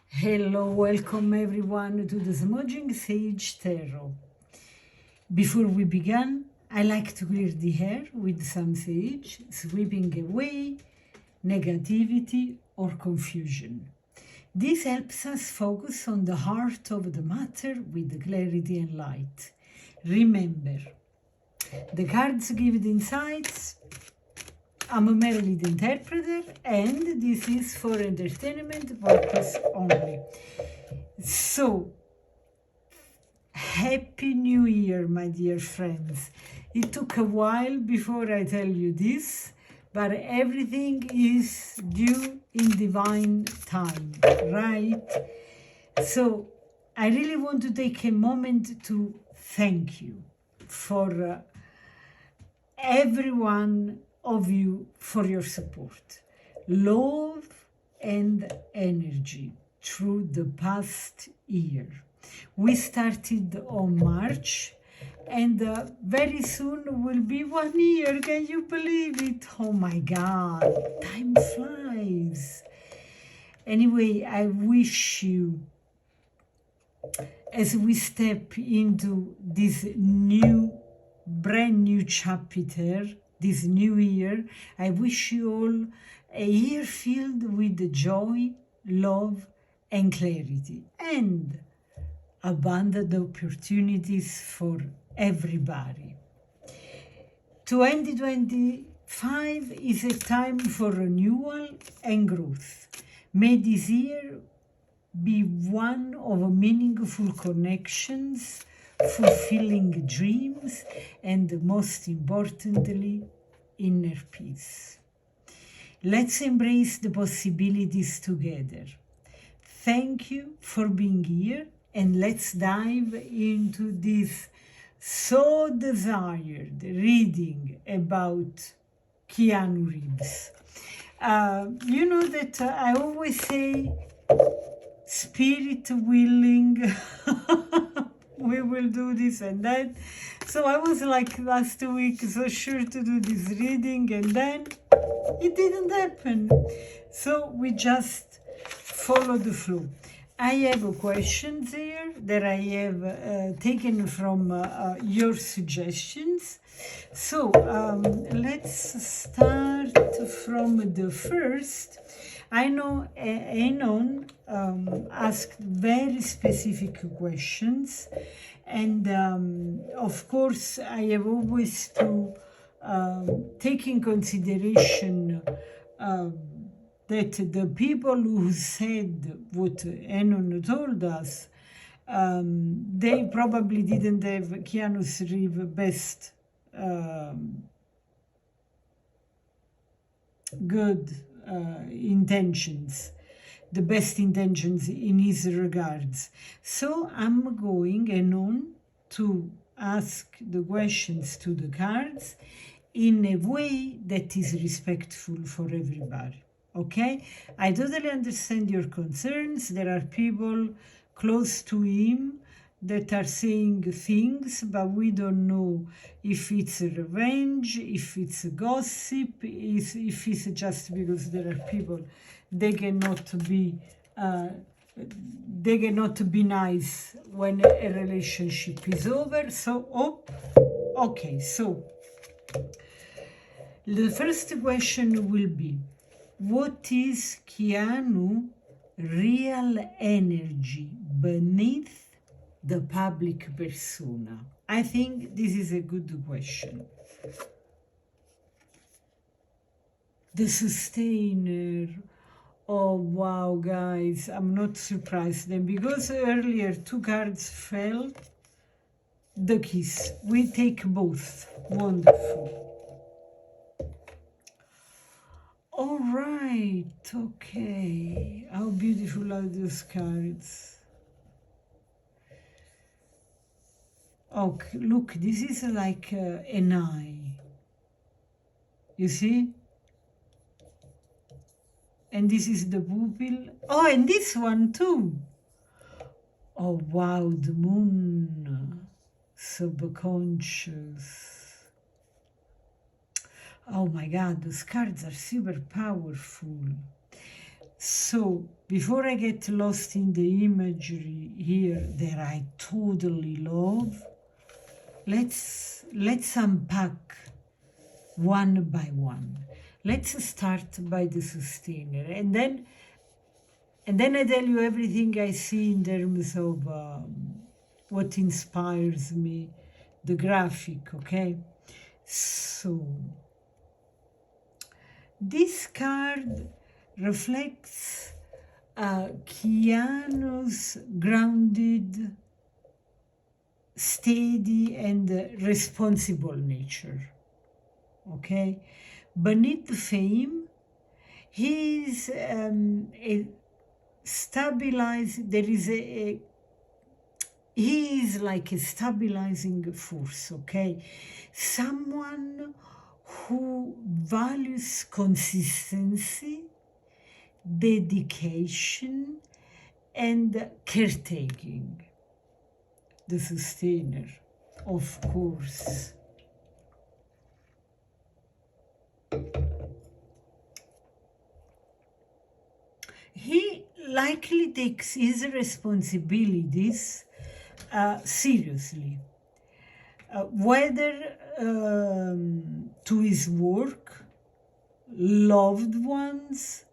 Hello, welcome everyone to the Smudging Sage Tarot. Before we begin, I like to clear the air with some sage, sweeping away negativity or confusion. This helps us focus on the heart of the matter with clarity and light. Remember, the cards give the insights. I'm a merely the interpreter, and this is for entertainment purpose only. So, Happy New Year, my dear friends. It took a while before I tell you this, but everything is due in divine time, right? So, I really want to take a moment to thank you for every one of you for your support, love, and energy through the past year. We started on March, and very soon will be 1 year. Can you believe it? Oh my God, time flies. Anyway, I wish you, as we step into this brand new chapter, this new year, I wish you all a year filled with joy, love, and clarity, and abundant opportunities for everybody. 2025 is a time for renewal and growth. May this year be one of meaningful connections, fulfilling dreams, and most importantly, inner peace. Let's embrace the possibilities together. Thank you for being here, and let's dive into this so desired reading about Keanu Reeves. You know that I always say, spirit willing, we will do this and that. So I was like last week so sure to do this reading, and then it didn't happen. So we just follow the flow. I have questions here that I have taken from your suggestions. So let's start from the first. I know Anon asked very specific questions, and of course I have always to take in consideration that the people who said what Anon told us, they probably didn't have Keanu Reeves' best good intentions, the best intentions in his regards. So I'm going on to ask the questions to the cards in a way that is respectful for everybody. Okay? I totally understand your concerns. There are people close to him that are saying things, but we don't know if it's revenge, if it's gossip, if it's just because there are people they cannot be nice when a relationship is over. So okay, so the first question will be, what is Keanu real energy beneath the public persona? I think this is a good question. The sustainer. Oh wow, guys, I'm not surprised then, because earlier 2 cards fell. The kiss. We take both. Wonderful. All right, okay. How beautiful are those cards? Okay, look, this is like an eye. You see? And this is the pupil. Oh, and this one too. Oh, wow, the moon. Subconscious. Oh my God, those cards are super powerful. So, before I get lost in the imagery here that I totally love, let's unpack one by one. Let's start by the sustainer, and then I tell you everything I see in terms of what inspires me, the graphic, okay? So, this card reflects Keanu's grounded, steady, and responsible nature, okay? Beneath the fame, he is a stabilized, he is like a stabilizing force, okay? Someone who values consistency, dedication, and caretaking. The sustainer, of course. He likely takes his responsibilities seriously, whether to his work, loved ones,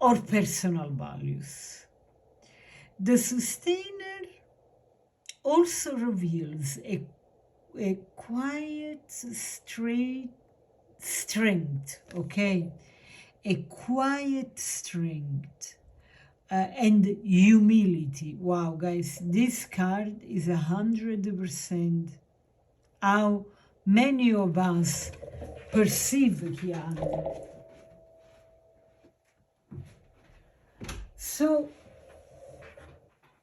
or personal values. The sustainer also reveals a quiet, strength, okay? A quiet strength and humility. Wow, guys, this card is 100% how many of us perceive Keanu. So,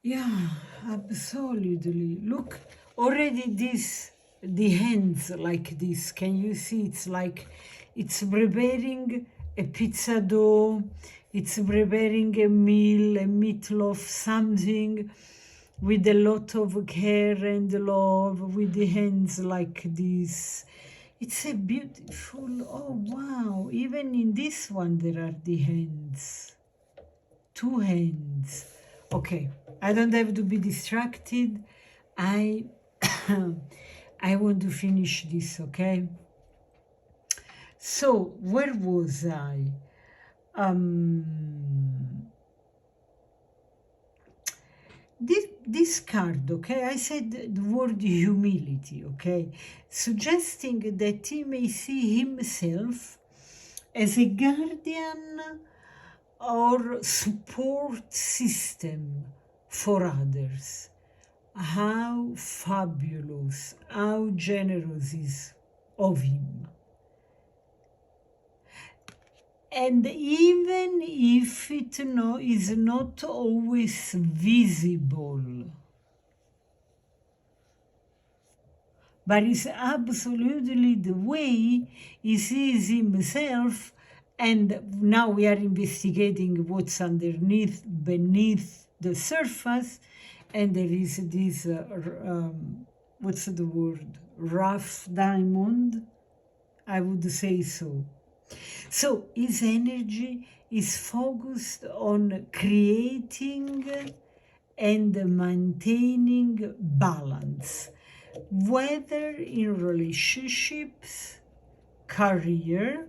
yeah, absolutely. Look, already the hands like this, can you see? It's like it's preparing a pizza dough, it's preparing a meal, a meatloaf, something with a lot of care and love, with the hands like this. It's a beautiful, oh wow, even in this one there are the hands. 2 hands. Okay, I don't have to be distracted. I want to finish this, okay? So, where was I? This card, okay, I said the word humility, okay, suggesting that he may see himself as a guardian or support system for others. How fabulous, how generous is of him. And even if it is not always visible, but it's absolutely the way he sees himself. And now we are investigating what's underneath, beneath the surface, and there is this, what's the word, rough diamond, I would say so. So his energy is focused on creating and maintaining balance, whether in relationships, career,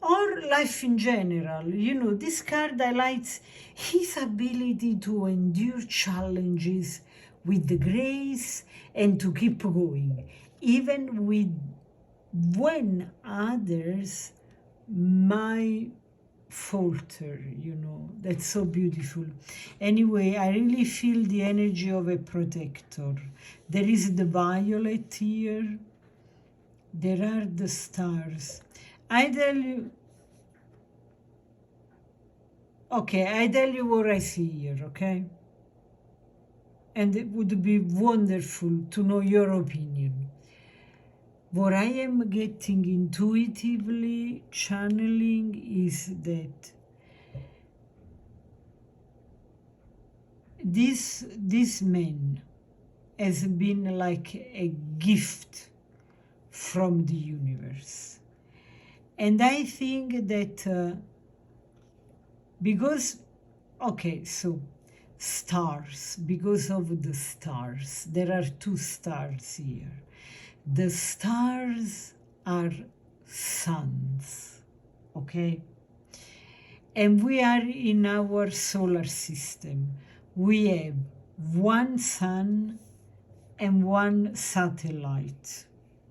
or life in general. You know, this card highlights his ability to endure challenges with the grace and to keep going, even when others might falter, you know. That's so beautiful. Anyway, I really feel the energy of a protector. There is the violet here. There are the stars. I tell you, okay, I tell you what I see here, okay? And it would be wonderful to know your opinion. What I am getting intuitively, channeling, is that this man has been like a gift from the universe. And I think that because, okay, so stars, because of the stars. There are two stars here. The stars are suns, okay? And we are in our solar system. We have one sun and one satellite,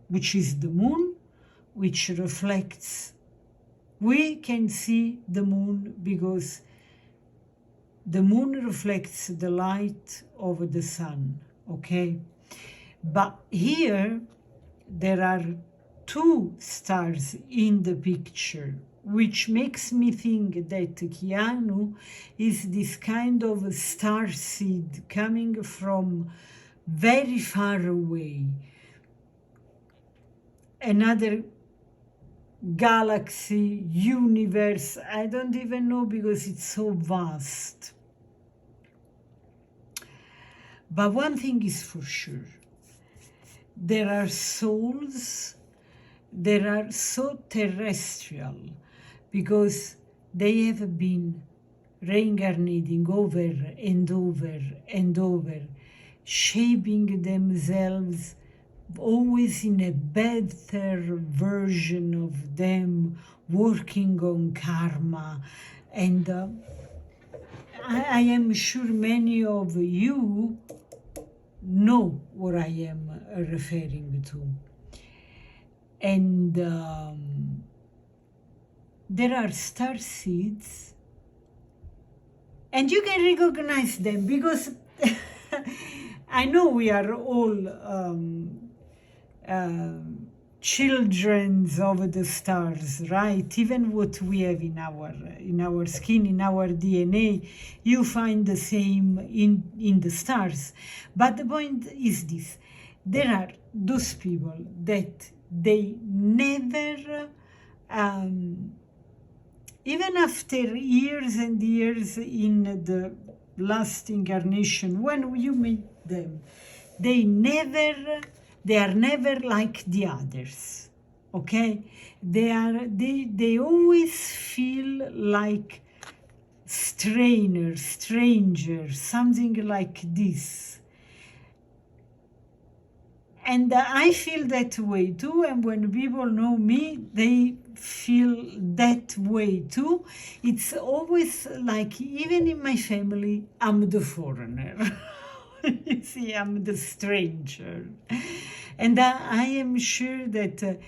which is the moon, which reflects. We can see the moon because the moon reflects the light of the sun, okay? But here, there are two stars in the picture, which makes me think that Keanu is this kind of star seed coming from very far away. Another galaxy, universe, I don't even know because it's so vast. But one thing is for sure, there are souls that are so terrestrial because they have been reincarnating over and over and over, shaping themselves always in a better version of them, working on karma. And I am sure many of you know what I am referring to. And there are star seeds, and you can recognize them because I know we are all children of the stars, right? Even what we have in our skin, in our DNA, you find the same in the stars. But the point is this: there are those people that they never, even after years and years in the last incarnation, when you meet them, they are never like the others, okay? They always feel like strangers, something like this. And I feel that way too, and when people know me, they feel that way too. It's always like, even in my family, I'm the foreigner. You see, I'm the stranger. And I am sure that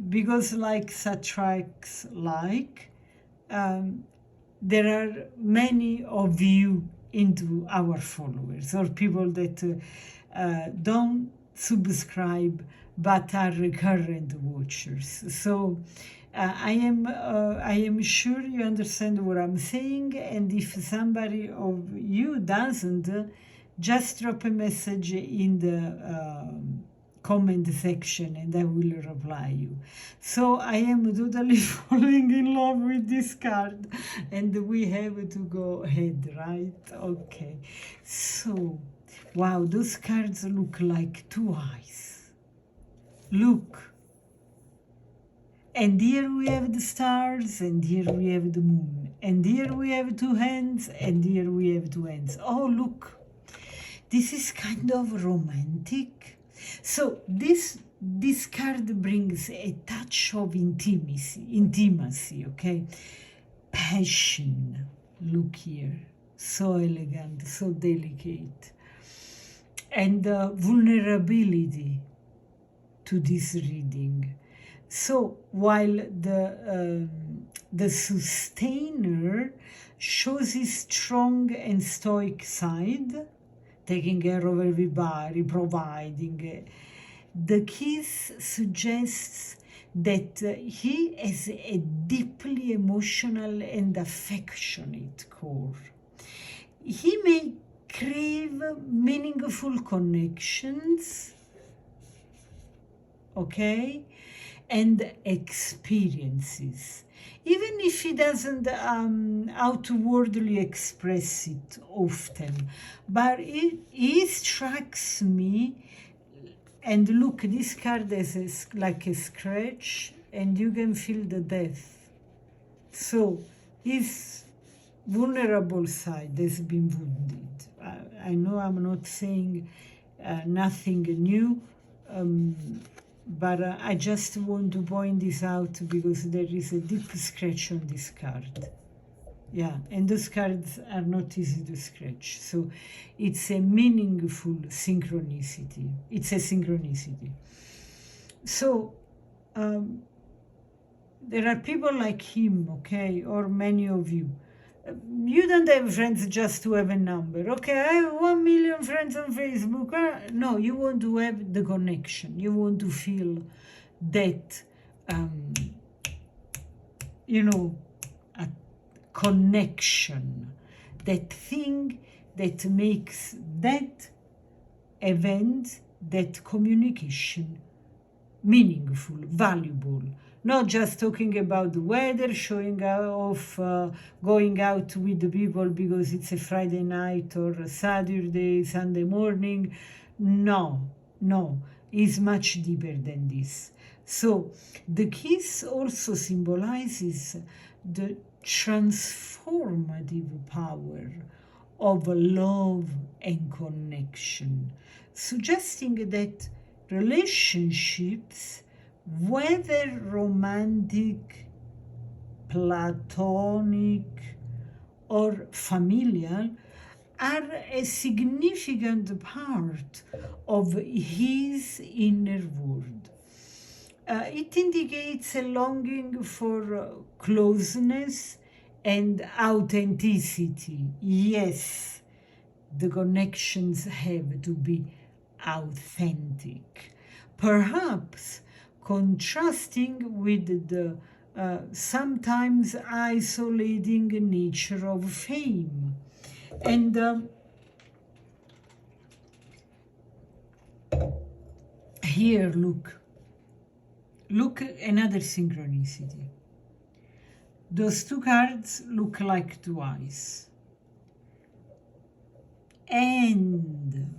because likes attracts like, there are many of you into our followers, or people that don't subscribe but are recurrent watchers. So I am sure you understand what I'm saying, and if somebody of you doesn't, just drop a message in the comment section and I will reply you. So I am totally falling in love with this card, and we have to go ahead, right? Okay, so wow, those cards look like two eyes. Look. And here we have the stars, and here we have the moon, and here we have two hands, and here we have two hands. Oh, look. This is kind of romantic. So this card brings a touch of intimacy, okay? Passion. Look here. So elegant, so delicate. And vulnerability to this reading. So while the sustainer shows his strong and stoic side, taking care of everybody, providing, the kiss suggests that he has a deeply emotional and affectionate core. He may crave meaningful connections, okay, and experiences, even if he doesn't outwardly express it often. But it strikes me, and look, this card has like a scratch, and you can feel the depth. So his vulnerable side has been wounded. I know I'm not saying nothing new, but I just want to point this out because there is a deep scratch on this card. Yeah, and those cards are not easy to scratch. So it's a meaningful synchronicity. It's a synchronicity. So there are people like him, okay, or many of you. You don't have friends just to have a number. Okay, I have 1 million friends on Facebook. No, you want to have the connection. You want to feel that, you know, a connection, that thing that makes that event, that communication meaningful, valuable. Not just talking about the weather, showing off, going out with the people because it's a Friday night or a Saturday, Sunday morning. No, it's much deeper than this. So the kiss also symbolizes the transformative power of love and connection, suggesting that relationships, whether romantic, platonic, or familial, are a significant part of his inner world. It indicates a longing for closeness and authenticity. Yes, the connections have to be authentic, perhaps contrasting with the sometimes isolating nature of fame. And here, look another synchronicity. Those two cards look like two eyes. And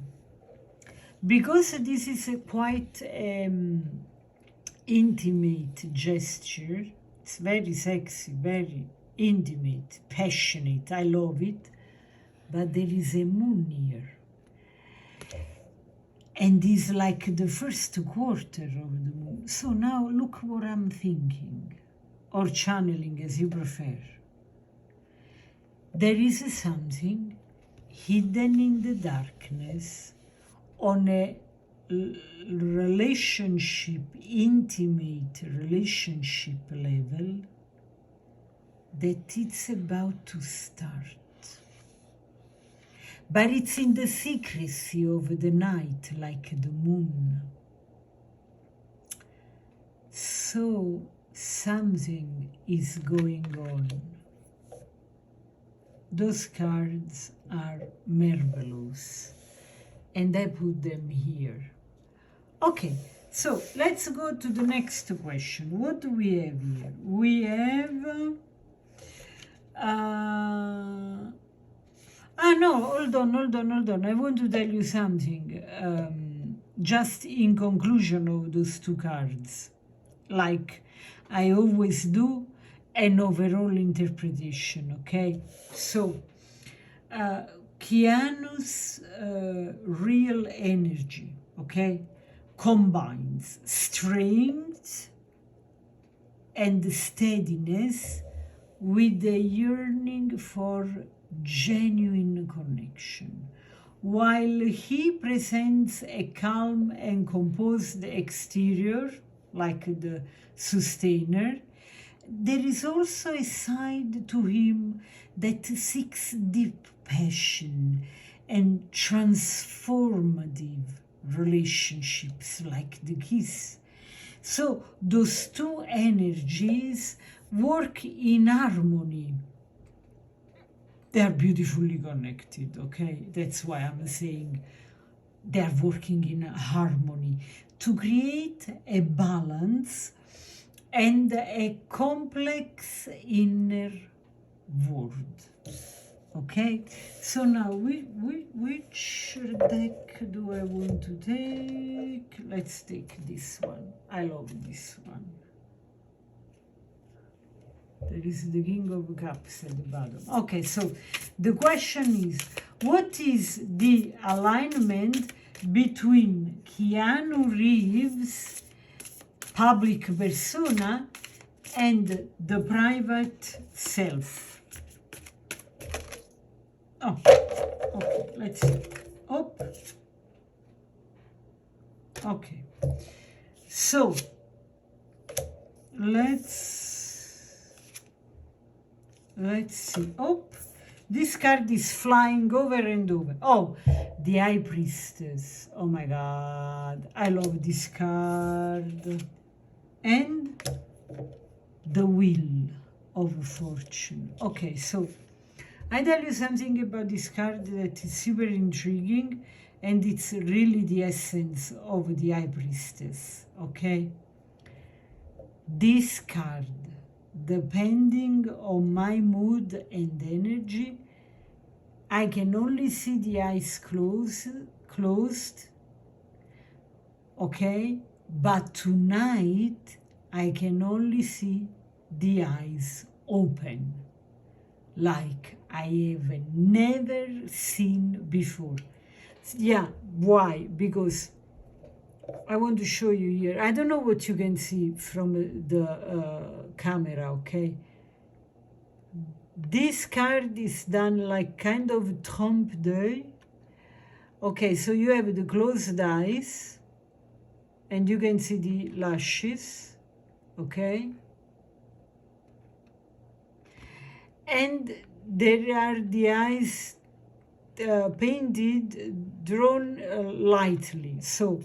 because this is a quite intimate gesture, it's very sexy, very intimate, passionate, I love it, but there is a moon here. And it's like the first quarter of the moon. So now look what I'm thinking, or channeling as you prefer. There is something hidden in the darkness on a relationship, intimate relationship level, that it's about to start. But it's in the secrecy of the night, like the moon. So something is going on. Those cards are marvelous, and I put them here. Okay, so let's go to the next question. What do we have here? We have... no, hold on. I want to tell you something. Just in conclusion of those two cards, like I always do, an overall interpretation, okay? So, Keanu's real energy, okay, combines strength and steadiness with the yearning for genuine connection. While he presents a calm and composed exterior, like the sustainer, there is also a side to him that seeks deep passion and transformative relationships, like the kiss. So those two energies work in harmony. They are beautifully connected, okay? That's why I'm saying they are working in harmony to create a balance and a complex inner world, okay? So now, which deck do I want to take? Let's take this one. I love this one. There is the King of Cups at the bottom. Okay, so the question is, what is the alignment between Keanu Reeves, public persona, and the private self? Oh, okay, let's see. Oh, okay. So, let's see. Oh, this card is flying over and over. Oh, the High Priestess. Oh my God, I love this card. And the Wheel of Fortune. Okay, so I tell you something about this card that is super intriguing, and it's really the essence of the High Priestess, okay? This card, depending on my mood and energy, I can only see the eyes closed, okay? But tonight, I can only see the eyes open, like I have never seen before. Yeah, why? Because I want to show you here. I don't know what you can see from the camera, okay? This card is done like kind of trompe l'oeil. Okay, so you have the closed eyes, and you can see the lashes, okay? And there are the eyes painted, drawn lightly. So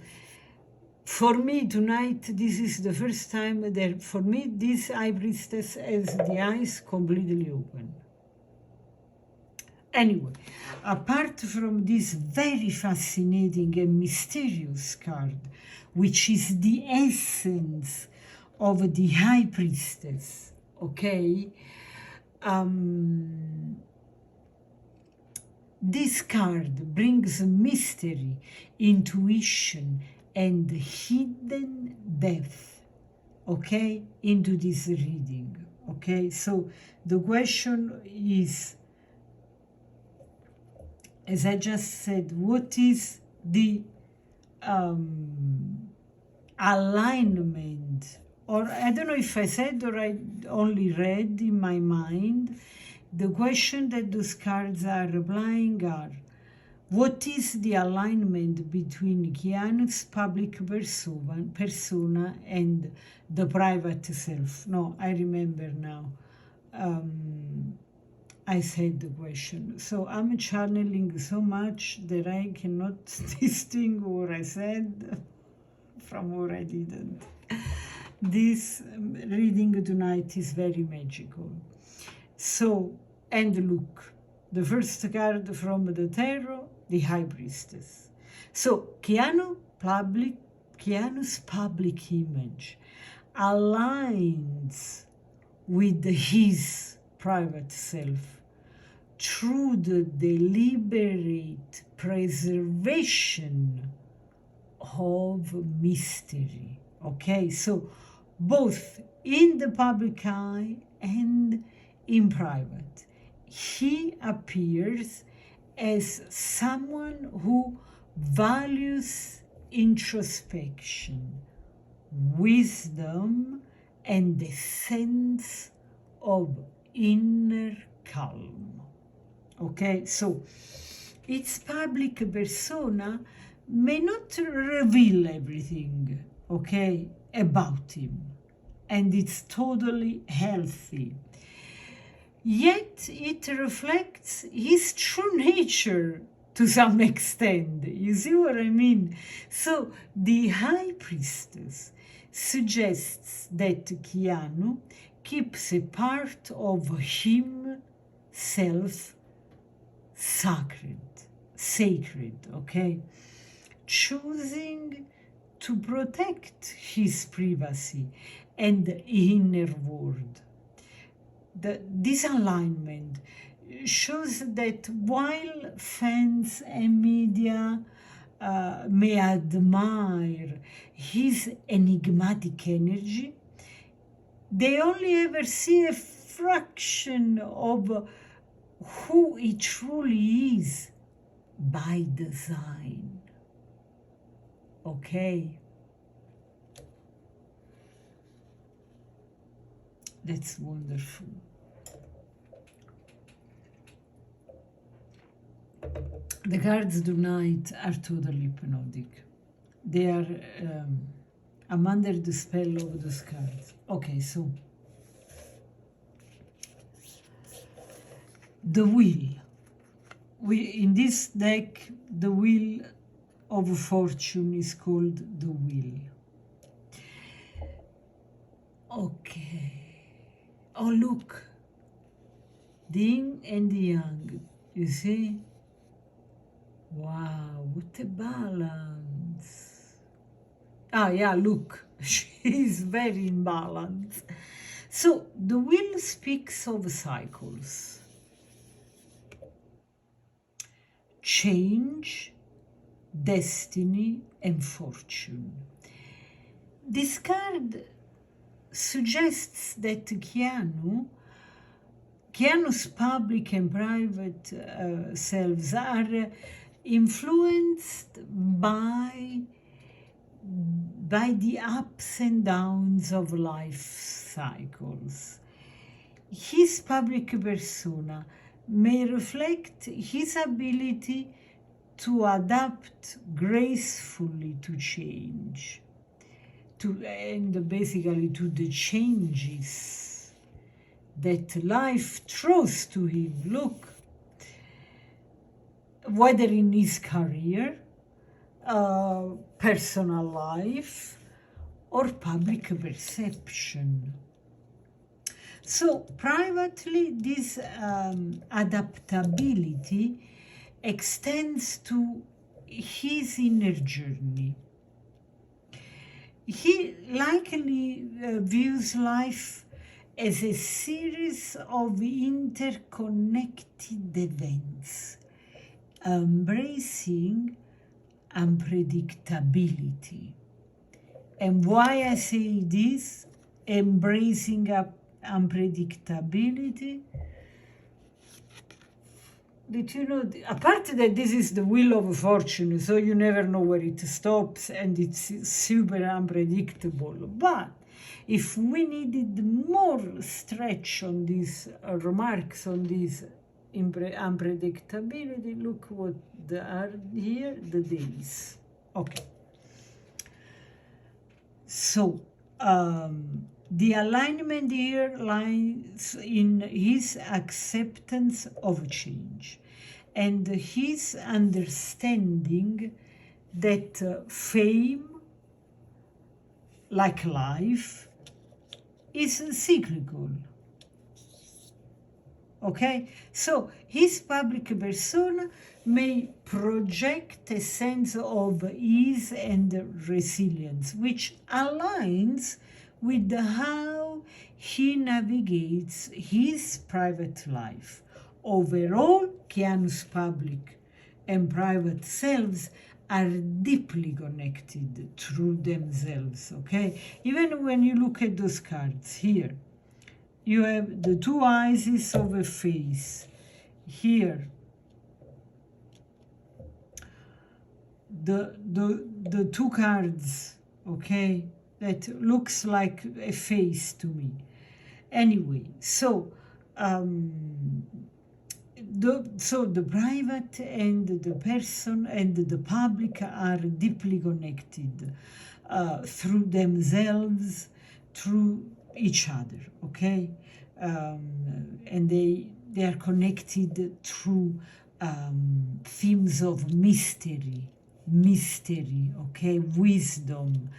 for me tonight, this is the first time that for me this High Priestess has the eyes completely open. Anyway, apart from this very fascinating and mysterious card, which is the essence of the High Priestess, okay? This card brings mystery, intuition, and hidden depth, okay, into this reading, okay? So the question is, as I just said, what is the alignment? Or I don't know if I said or I only read in my mind. The question that those cards are replying are, what is the alignment between Keanu's public persona and the private self? No, I remember now. I said the question. So I'm channeling so much that I cannot distinguish what I said from what I didn't. This reading tonight is very magical. So, and look, the first card from the tarot, the High Priestess. So Keanu's public image aligns with his private self through the deliberate preservation of mystery. Okay, so both in the public eye and in private, he appears as someone who values introspection, wisdom, and the sense of inner calm. Okay, so its public persona may not reveal everything, okay, about him, and it's totally healthy. Yet it reflects his true nature to some extent. You see what I mean? So the High Priestess suggests that Keanu keeps a part of himself sacred, okay? Choosing to protect his privacy and inner world. This alignment shows that while fans and media may admire his enigmatic energy, they only ever see a fraction of who he truly is by design. Okay? That's wonderful. The cards tonight are totally hypnotic. They are, I'm under the spell of those cards. Okay, so the wheel. In this deck, the wheel of fortune is called the wheel. Okay. Oh, look. The yin and the yang. You see? Wow, what a balance. Ah, yeah, look. She is very in balance. So, the wheel speaks of cycles. Change, destiny, and fortune. This card suggests that Keanu's public and private selves are influenced by the ups and downs of life cycles. His public persona may reflect his ability to adapt gracefully to change, and basically to the changes that life throws to him. Look, whether in his career, personal life, or public perception. So privately, this adaptability extends to his inner journey. He likely views life as a series of interconnected events, embracing unpredictability. And why I say this, embracing unpredictability, did you know, apart that this is the wheel of fortune, so you never know where it stops and it's super unpredictable. But if we needed more stretch on these remarks on this unpredictability, look what they are here, the days. Okay. So, the alignment here lies in his acceptance of change and his understanding that fame, like life, is cyclical. Okay? So his public persona may project a sense of ease and resilience, which aligns with how he navigates his private life. Overall, Keanu's public and private selves are deeply connected through themselves, okay? Even when you look at those cards here, you have the two eyes of a face. Here, the two cards, okay, that looks like a face to me. Anyway, so the private and the person and the public are deeply connected through themselves, through each other, okay? And they are connected through themes of mystery, okay, wisdom,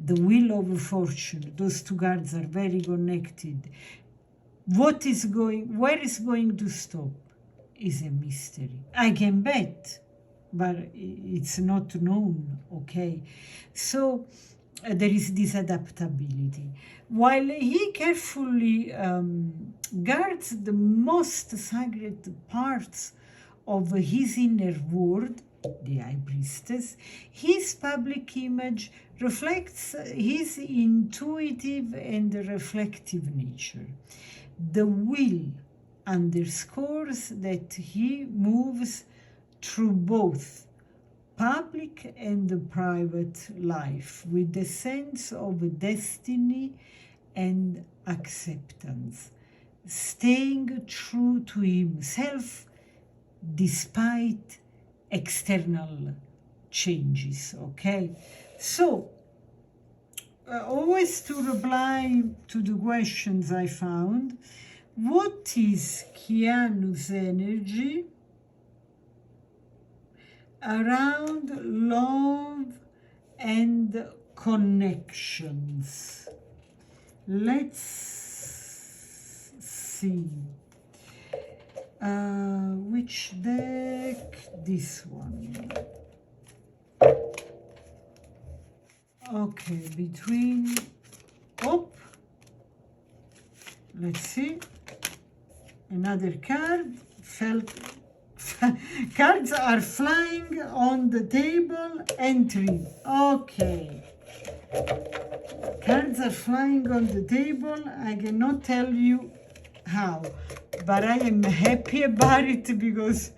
the wheel of fortune. Those two cards are very connected. Where is going to stop is a mystery. I can bet, but it's not known, okay? So there is this adaptability. While he carefully guards the most sacred parts of his inner world, the High Priestess, his public image reflects his intuitive and reflective nature. The will underscores that he moves through both public and private life with a sense of destiny and acceptance, staying true to himself despite external changes. Okay, so always to reply to the questions I found, what is Keanu's energy around love and connections? Let's see. Which deck? This one. Okay, between, let's see, another card, cards are flying on the table, entry, okay. Cards are flying on the table, I cannot tell you how, but I am happy about it because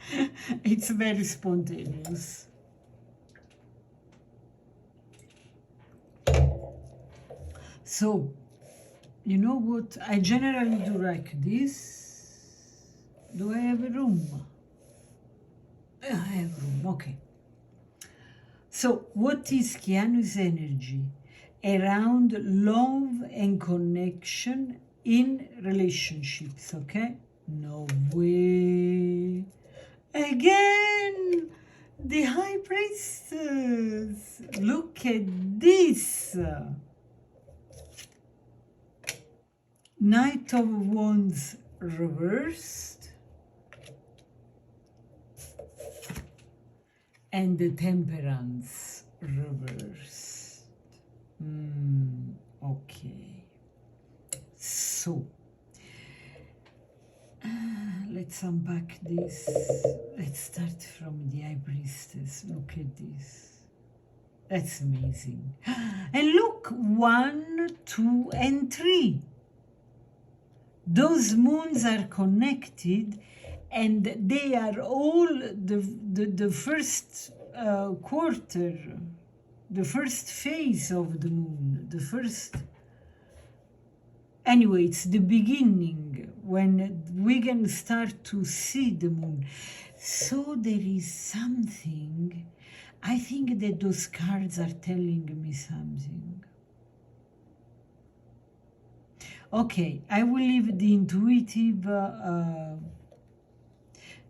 it's very spontaneous. So, you know what? I generally do like this. Do I have a room? I have room, okay. So, what is Keanu's energy around love and connection in relationships, okay? No way. Again, the High Priestess. Look at this. Knight of Wands reversed and the Temperance reversed. Okay, so let's unpack this. Let's start from the High Priestess. Look at this. That's amazing. And look, 1, 2, and 3. Those moons are connected, and they are all the first quarter, the first phase of the moon, the first. Anyway, it's the beginning when we can start to see the moon. So there is something. I think that those cards are telling me something. Okay, I will leave the intuitive,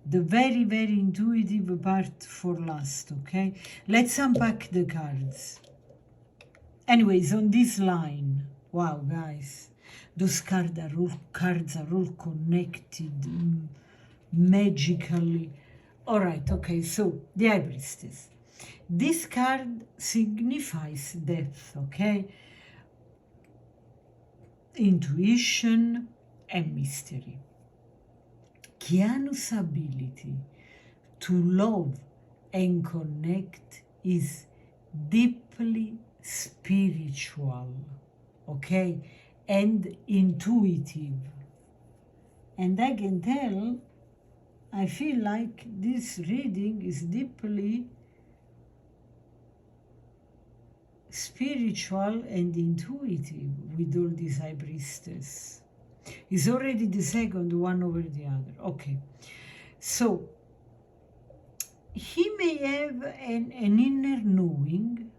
the very, very intuitive part for last, okay? Let's unpack the cards. Anyways, on this line, wow, guys, those cards are all connected magically. All right, okay, so the High Priestess. This card signifies death, okay? Intuition and mystery. Keanu's ability to love and connect is deeply spiritual, okay, and intuitive. And I can tell, I feel like this reading is deeply spiritual and intuitive with all these High Priestess. It's already the second one over the other. Okay, so he may have an inner knowing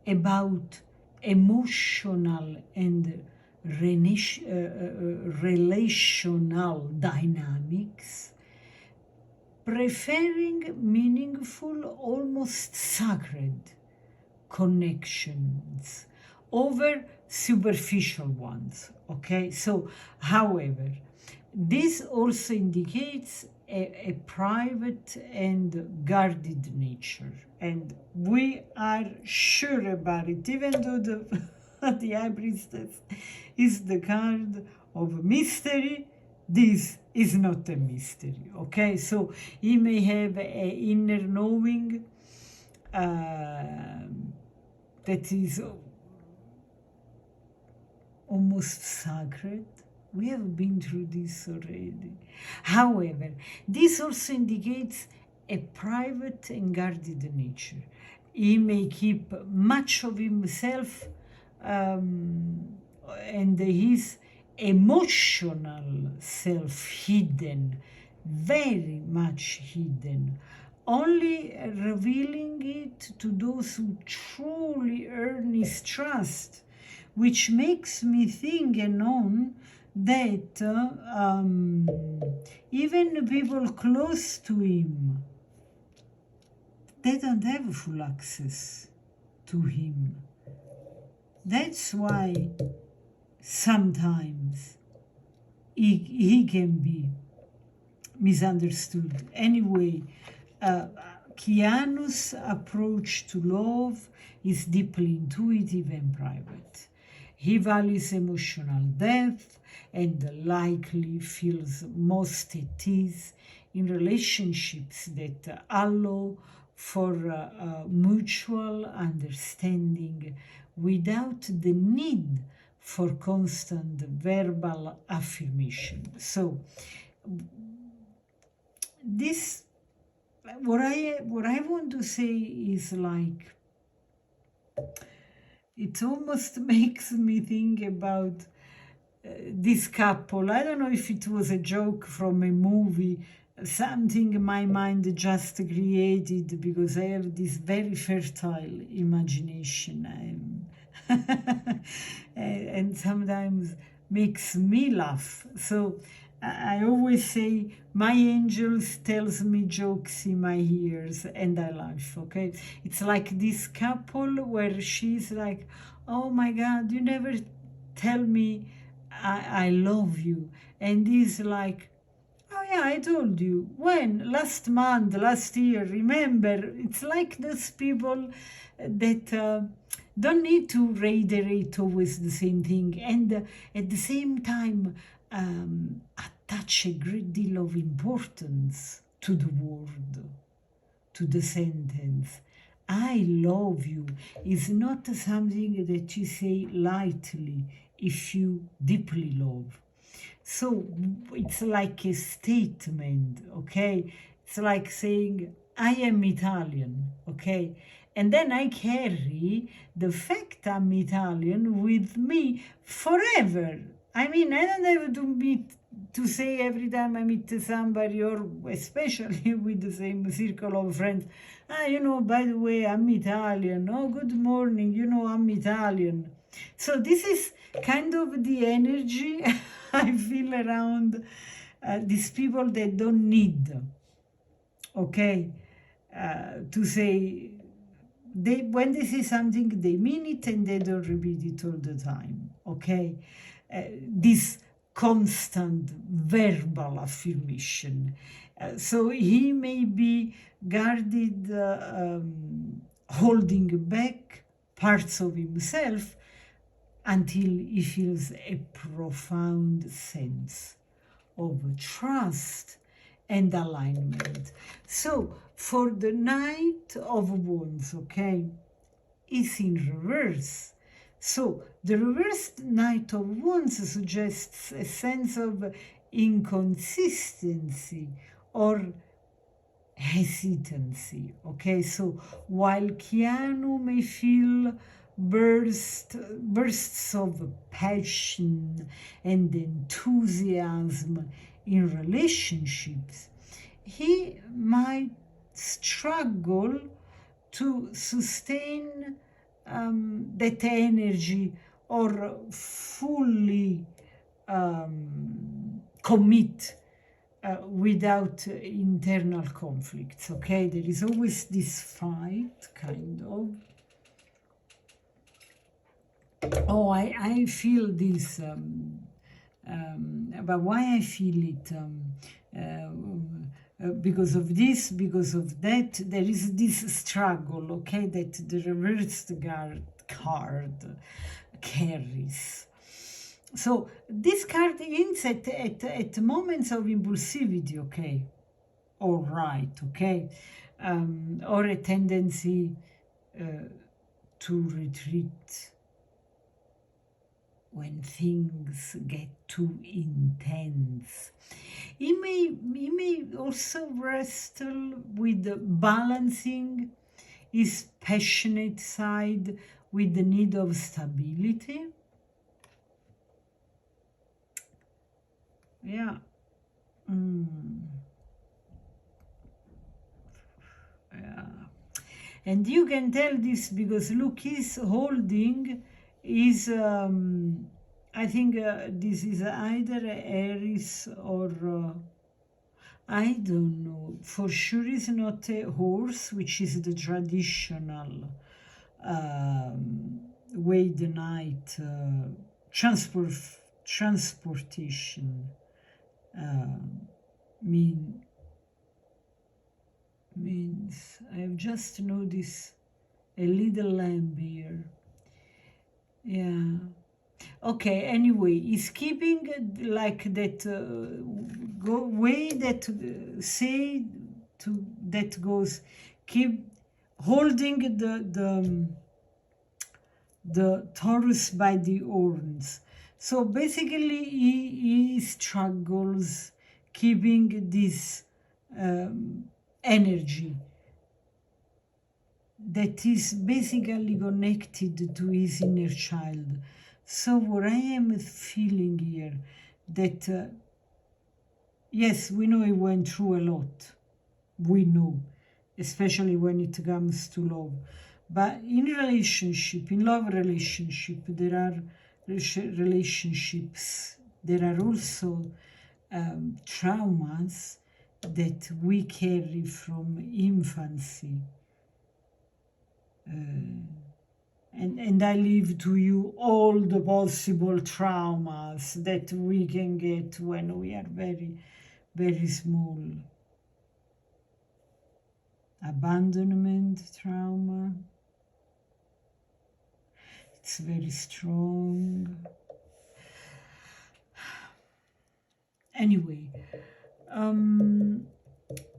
about emotional and relational dynamics, preferring meaningful, almost sacred connections over superficial ones, okay? So, however, this also indicates a private and guarded nature, and we are sure about it, even though the High Priestess is the card of mystery. This is not a mystery, okay? So he may have an inner knowing that is almost sacred, We have been through this already. However, this also indicates a private and guarded nature. He may keep much of himself and his emotional self hidden, very much hidden, only revealing it to those who truly earn his trust, which makes me think and on that even people close to him, they don't have full access to him. That's why sometimes he can be misunderstood. Anyway, Keanu's approach to love is deeply intuitive and private. He values emotional depth and likely feels most at ease in relationships that allow for mutual understanding without the need for constant verbal affirmation. So this, what I want to say is like, it almost makes me think about this couple. I don't know if it was a joke from a movie, something my mind just created, because I have this very fertile imagination. And sometimes makes me laugh. So I always say, my angels tells me jokes in my ears and I laugh, okay? It's like this couple where she's like, oh my God, you never tell me I love you. And he's like, oh yeah, I told you. When? Last month, last year, remember? It's like those people that don't need to reiterate always the same thing, and at the same time attach a great deal of importance to the word, to the sentence. I love you is not something that you say lightly if you deeply love. So it's like a statement, okay? It's like saying, I am Italian, okay? And then I carry the fact I'm Italian with me forever. I mean, I don't have to say every time I meet somebody, or especially with the same circle of friends, by the way, I'm Italian. Oh, good morning, I'm Italian. So this is kind of the energy I feel around these people that don't need, okay, to say, when they say something, they mean it and they don't repeat it all the time, okay? This constant verbal affirmation. So he may be guarded, holding back parts of himself until he feels a profound sense of trust and alignment. So for the Knight of Wands, okay, is in reverse. So the reversed Knight of Wands suggests a sense of inconsistency or hesitancy, okay? So while Keanu may feel bursts of passion and enthusiasm in relationships, he might struggle to sustain that energy or fully commit without internal conflicts, okay? There is always this fight, kind of. Oh, I feel this, but why I feel it? Because of this, because of that, there is this struggle, okay, that the reversed card carries. So this card hints at moments of impulsivity, okay, all right, okay, or a tendency to retreat. when things get too intense. He may also wrestle with balancing his passionate side with the need of stability. Yeah. Yeah. And you can tell this because look, he's holding is I think this is either Aries or I don't know. For sure, it's not a horse, which is the traditional way the night transportation means. I have just noticed a little lamb here. Yeah. Okay, anyway, he's keeping like that way that say to that goes, keep holding the Taurus by the horns. So basically he struggles keeping this energy that is basically connected to his inner child. So what I am feeling here, that yes, we know he went through a lot. We know, especially when it comes to love. But in relationship, in love relationship, there are relationships. There are also traumas that we carry from infancy. And I leave to you all the possible traumas that we can get when we are very, very small. Abandonment trauma. It's very strong. Anyway,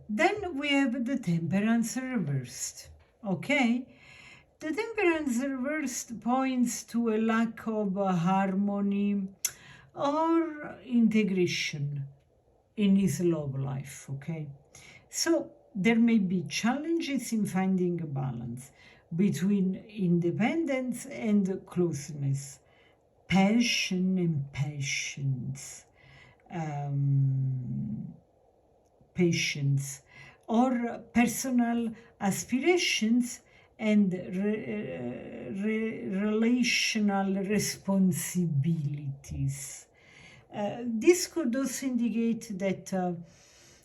then we have the temperance reversed. Okay? The temperance reversed points to a lack of harmony or integration in his love life, okay? So there may be challenges in finding a balance between independence and closeness, passion and patience, or personal aspirations and relational responsibilities. This could also indicate that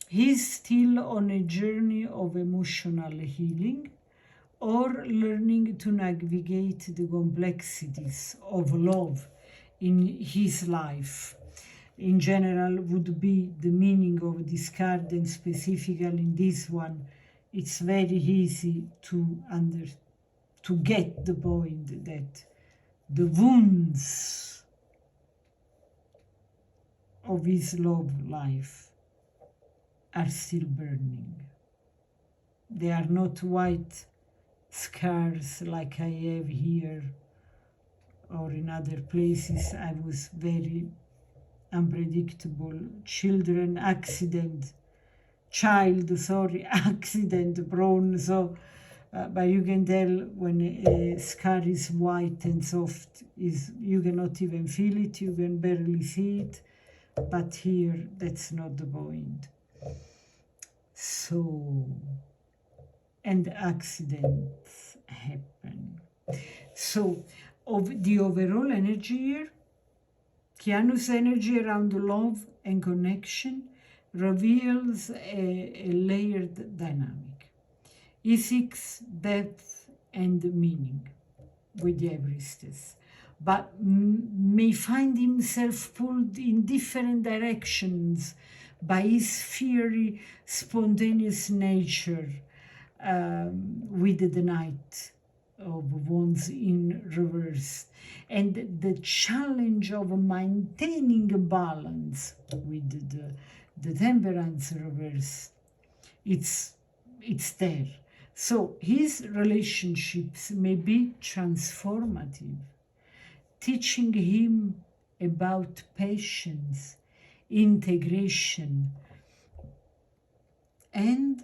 he's still on a journey of emotional healing or learning to navigate the complexities of love in his life. In general, would be the meaning of this card, and specifically in this one, it's very easy to get the point that the wounds of his love life are still burning. They are not white scars like I have here or in other places. I was very unpredictable accident prone. So but you can tell when a scar is white and soft, you cannot even feel it, you can barely see it. But here, that's not the point. So, and accidents happen. So, of the overall energy here, Keanu's energy around love and connection reveals a layered dynamic. He seeks depth and meaning with the Everestes, but may find himself pulled in different directions by his fiery, spontaneous nature with the Knight of Wands in reverse, and the challenge of maintaining a balance with the Temperance reverse. It's there. So his relationships may be transformative, teaching him about patience, integration, and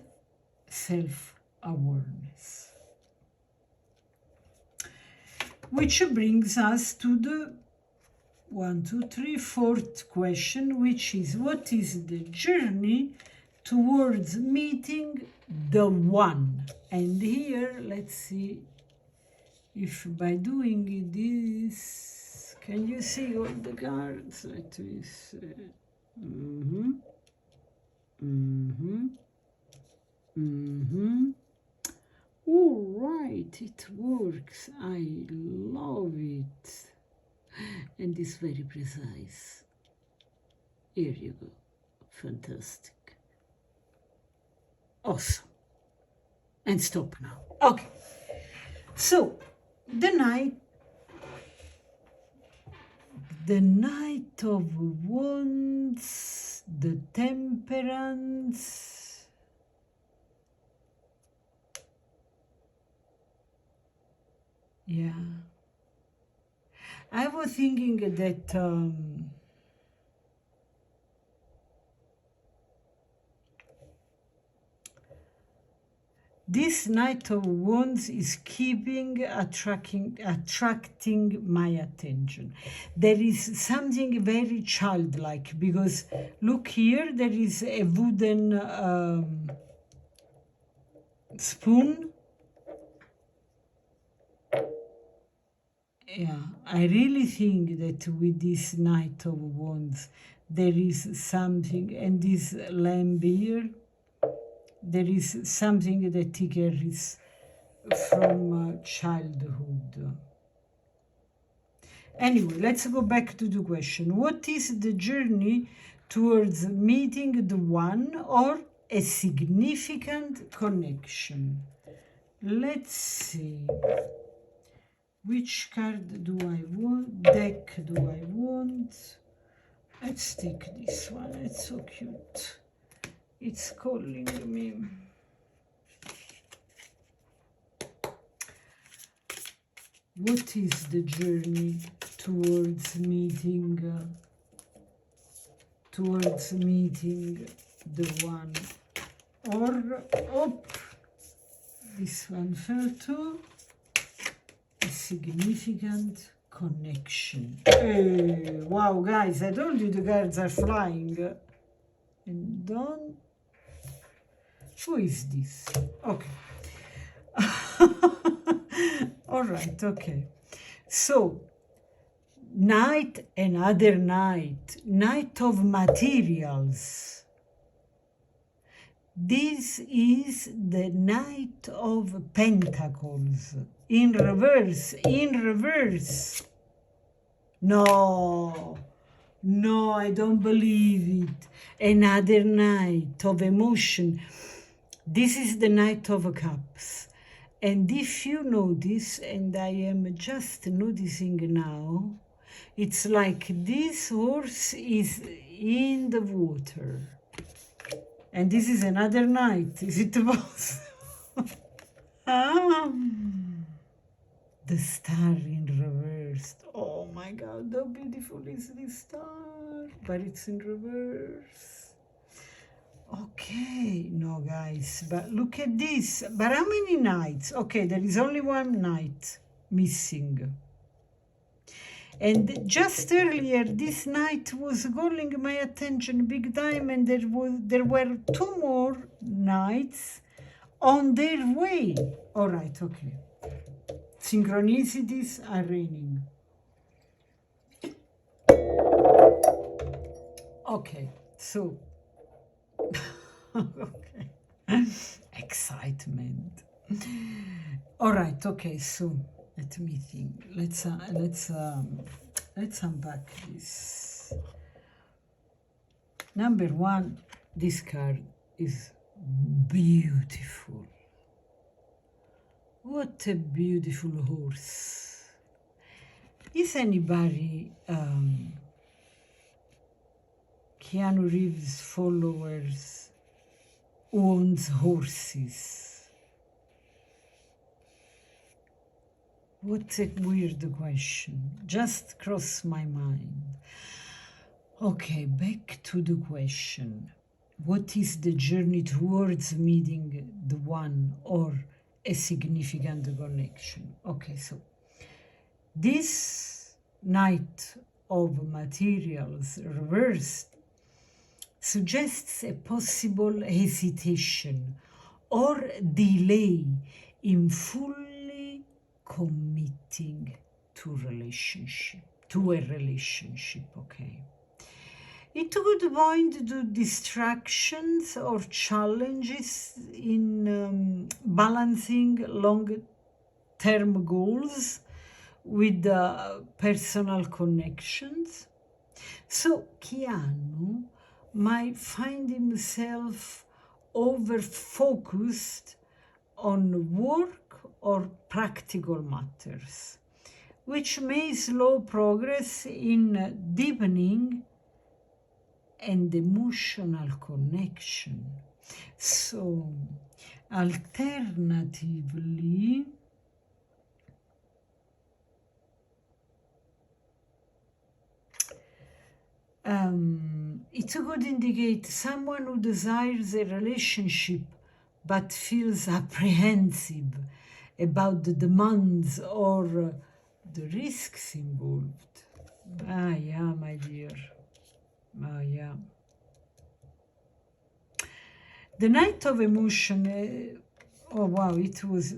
self-awareness. Which brings us to the 4th question, which is, what is the journey towards meeting the one? And here, let's see if by doing this, can you see all the cards? Let me see. All right, it works. I love it. And it's very precise. Here you go. Fantastic. Awesome. And stop now. Okay. So, the Knight of Wands, the Temperance. Yeah. I was thinking that this Knight of Wands is attracting my attention. There is something very childlike, because look here, there is a wooden spoon. Yeah, I really think that with this Knight of Wands, there is something, and this lamb here, there is something that he carries from childhood. Anyway, let's go back to the question. What is the journey towards meeting the one or a significant connection? Let's see. Which card do I want? Deck do I want? Let's take this one. It's so cute. It's calling me. What is the journey towards meeting the one? Or, oh, this one fell too. A significant connection. Hey, wow, guys, I told you the cards are flying. And don't. Who is this? Okay. All right, okay. So, Knight, another Knight, Knight of Materials. This is the Knight of Pentacles. In reverse, in reverse. No, no, I don't believe it. Another Knight of Emotion. This is the Knight of Cups. And if you notice, and I am just noticing now, it's like this horse is in the water. And this is another Knight. Is it possible? The star in reverse. Oh my God, how beautiful is this star? But it's in reverse. Okay, no guys, but look at this. But how many Knights? Okay, there is only one Knight missing. And just earlier, this Knight was calling my attention big time, and there were two more Knights on their way. All right, okay. Synchronicities are reigning. Okay, so, okay, excitement. All right, okay, so let me think. Let's unpack this. Number one, this card is beautiful. What a beautiful horse. Is anybody Keanu Reeves followers owns horses? What a weird question. Just crossed my mind. Okay, back to the question. What is the journey towards meeting the one or a significant connection? Okay, so this Knight of Materials reversed suggests a possible hesitation or delay in fully committing to a relationship, okay? It could point to distractions or challenges in balancing long-term goals with personal connections. So Keanu might find himself over-focused on work or practical matters, which may slow progress in deepening and emotional connection. So, alternatively, it could indicate someone who desires a relationship but feels apprehensive about the demands or the risks involved. Ah, yeah, my dear. Oh, yeah. The Night of Emotion, oh wow, it was,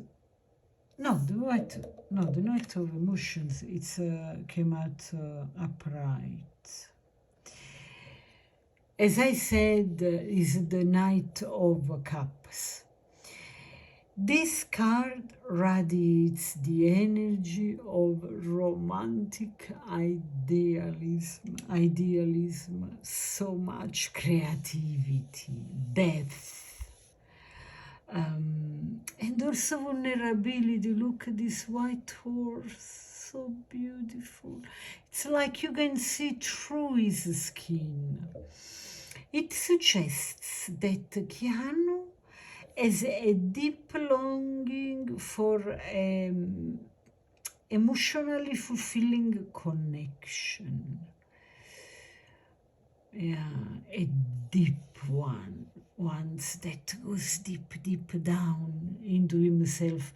no, the Night of Emotions, it came out upright. As I said, is the Knight of Cups. This card radiates the energy of romantic idealism, so much creativity, depth, and also vulnerability. Look at this white horse, so beautiful. It's like you can see through his skin. It suggests that Keanu has a deep longing for emotionally fulfilling connection. Yeah, a deep one, ones that goes deep down into himself.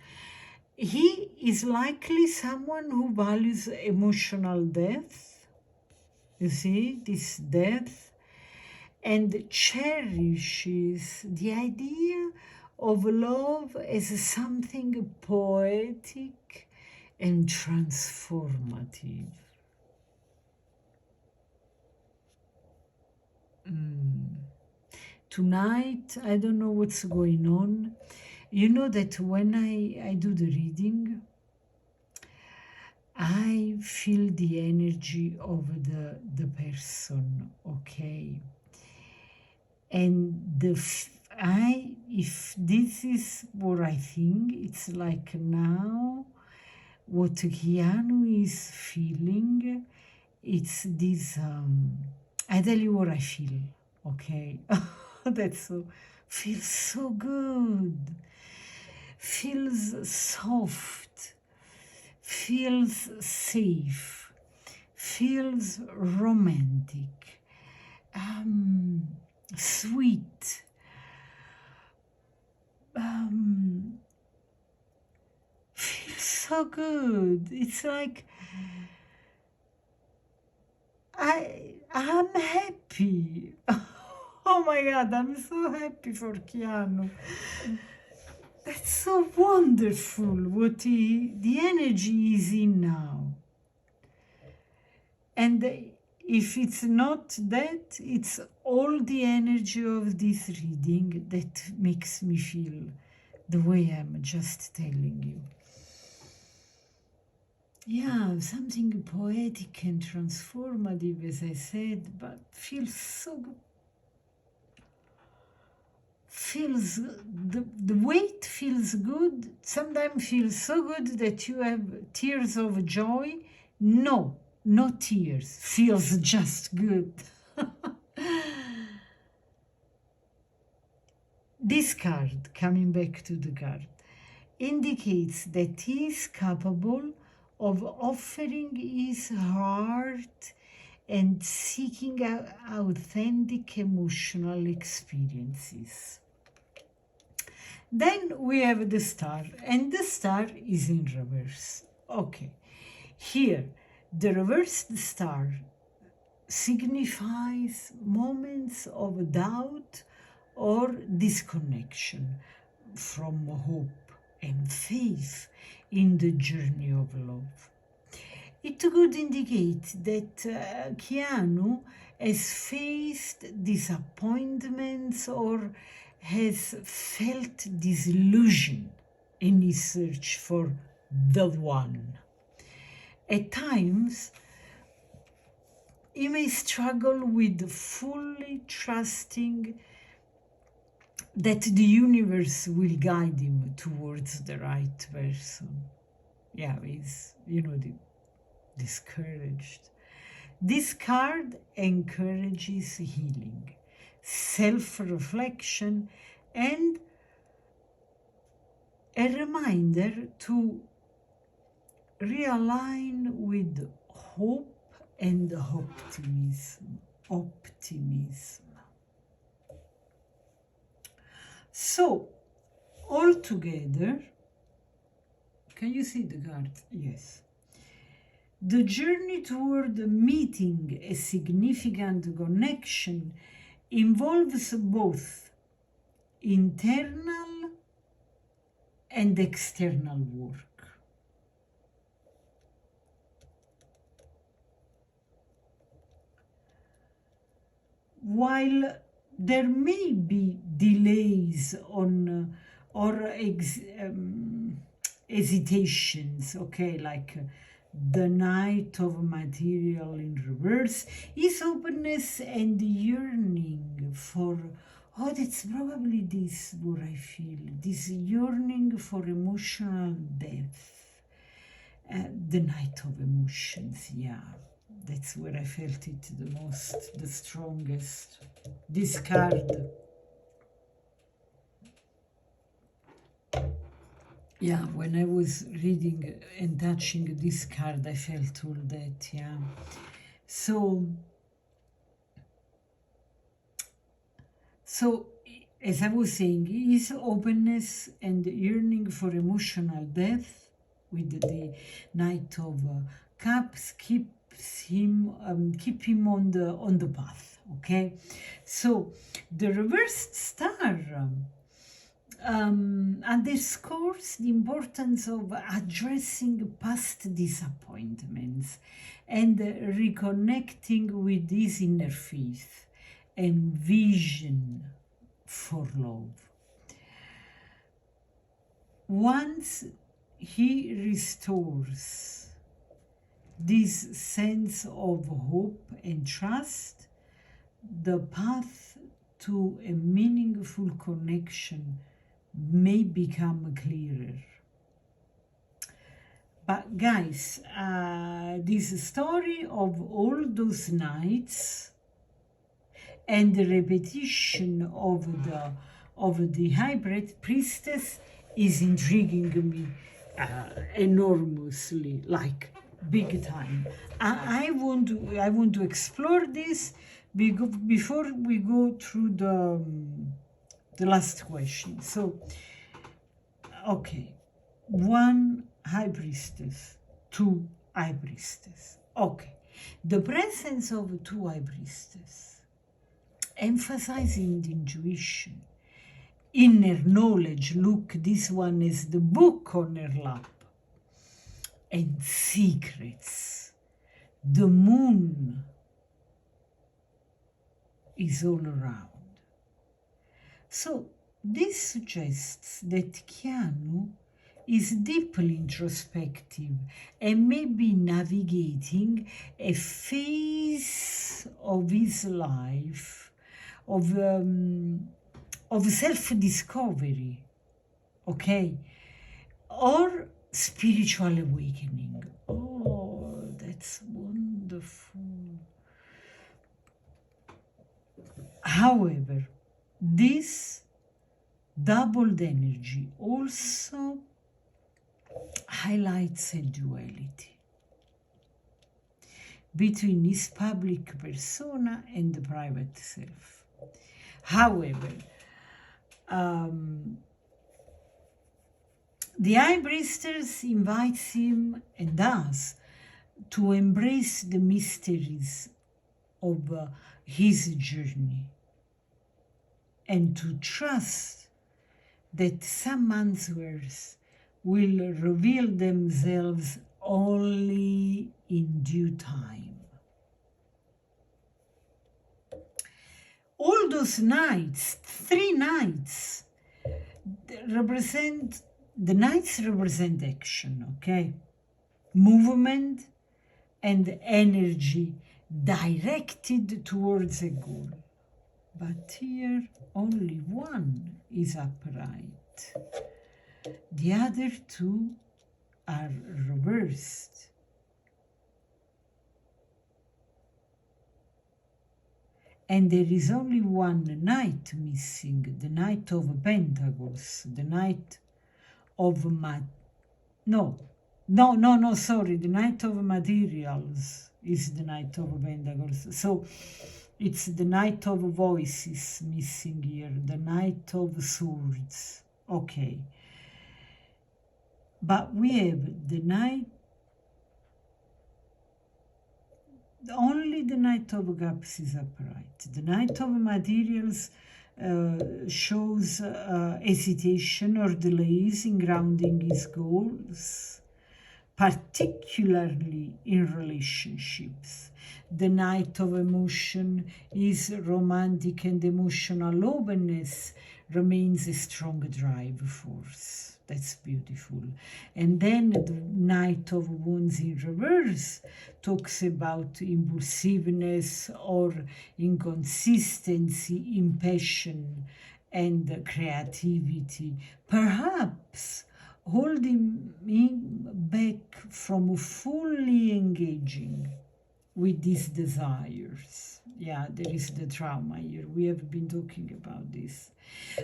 He is likely someone who values emotional depth, you see, this depth, and cherishes the idea of love as something poetic and transformative. Tonight, I don't know what's going on. You know that when I do the reading, I feel the energy of the person, okay? And if this is what I think, it's like now what Keanu is feeling, it's this, I tell you what I feel, okay? That's so, feels so good, feels soft, feels safe, feels romantic, sweet, feels so good. It's like I'm happy. Oh my God, I'm so happy for Keanu. That's so wonderful what the energy is in now. And if it's not that, it's all the energy of this reading that makes me feel the way I'm just telling you. Yeah, something poetic and transformative, as I said, but feels so good. Feels, the weight feels good, sometimes feels so good that you have tears of joy. No, no tears, feels just good. This card, coming back to the card, indicates that he is capable of offering his heart and seeking out authentic emotional experiences. Then we have the star, and the star is in reverse. Okay, here the reversed star signifies moments of doubt or disconnection from hope and faith in the journey of love. It could indicate that Keanu has faced disappointments or has felt disillusion in his search for the one. At times, he may struggle with fully trusting that the universe will guide him towards the right person. Yeah, he's, discouraged. This card encourages healing, self-reflection, and a reminder to realign with hope and optimism. So, all together, can you see the card? Yes. The journey toward meeting a significant connection involves both internal and external work. While there may be delays on or hesitations, okay, like the Knight of Material in reverse, is openness and yearning for, oh, that's probably this what I feel, this yearning for emotional depth. The Knight of Emotions, yeah. That's where I felt it the most, the strongest. This card. Yeah, when I was reading and touching this card, I felt all that, yeah. So as I was saying, his openness and yearning for emotional depth with the Knight of Cups keep him on the path. Okay, so the reversed star underscores the importance of addressing past disappointments and reconnecting with his inner faith and vision for love. Once he restores this sense of hope and trust, the path to a meaningful connection may become clearer. But guys, this story of all those nights and the repetition of the hybrid priestess is intriguing me enormously, like big time. I want to explore this before we go through the last question. So, okay, 1 high priestess, 2 high priestess. Okay, the presence of 2 high priestess, emphasizing the intuition, inner knowledge. Look, this one is the book on her lap. And secrets. The moon is all around. So this suggests that Keanu is deeply introspective and may be navigating a phase of his life of self-discovery, okay, or spiritual awakening. Oh, that's wonderful. However, this doubled energy also highlights a duality between his public persona and the private self. However, the high priestess invites him and us to embrace the mysteries of his journey and to trust that some answers will reveal themselves only in due time. All those nights, 3 nights, represent action, okay? Movement and energy directed towards a goal. But here only one is upright. The other 2 are reversed. And there is only one knight missing, the Knight of Pentacles, the Knight of the Knight of Materials is the Knight of Pentacles. So it's the Knight of Voices missing here, the Knight of Swords. Okay. But we have the Knight, only the Knight of Cups is upright. The Knight of Materials shows hesitation or delays in grounding his goals, particularly in relationships. The Knight of Emotion is romantic and emotional openness remains a strong drive force. That's beautiful. And then the Knight of Wands in reverse talks about impulsiveness or inconsistency, impassion, and creativity, perhaps holding him back from fully engaging with these desires. Yeah, there is the trauma here. We have been talking about this.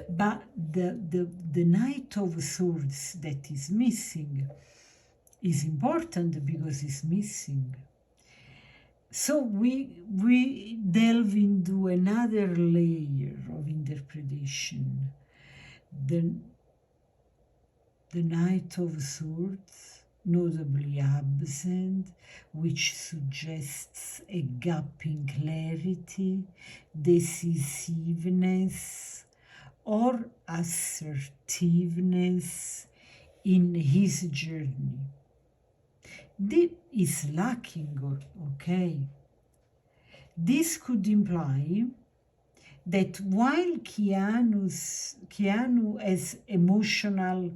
But the Knight of Swords that is missing is important because it's missing. So we delve into another layer of interpretation. The Knight of Swords, notably absent, which suggests a gap in clarity, decisiveness, or assertiveness in his journey. This is lacking, okay? This could imply that while Keanu has emotional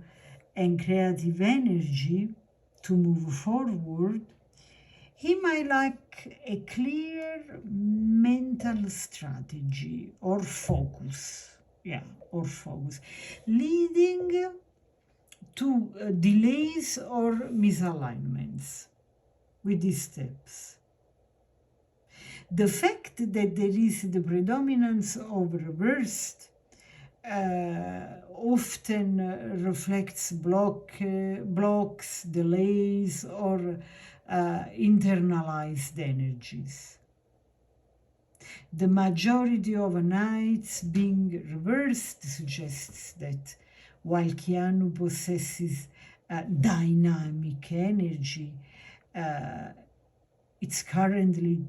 and creative energy to move forward, he might lack a clear mental strategy or focus. Leading to delays or misalignments with these steps. The fact that there is the predominance of reversed often reflects blocks, delays, or internalized energies. The majority of nights being reversed suggests that while Keanu possesses dynamic energy, it's currently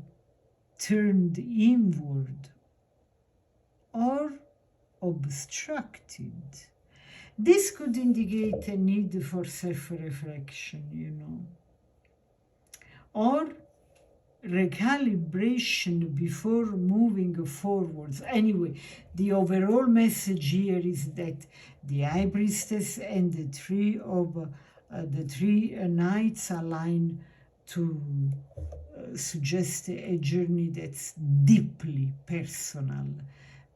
turned inward or obstructed. This could indicate a need for self-reflection, or recalibration before moving forwards. Anyway, the overall message here is that the High Priestess and the three Knights align to suggest a journey that's deeply personal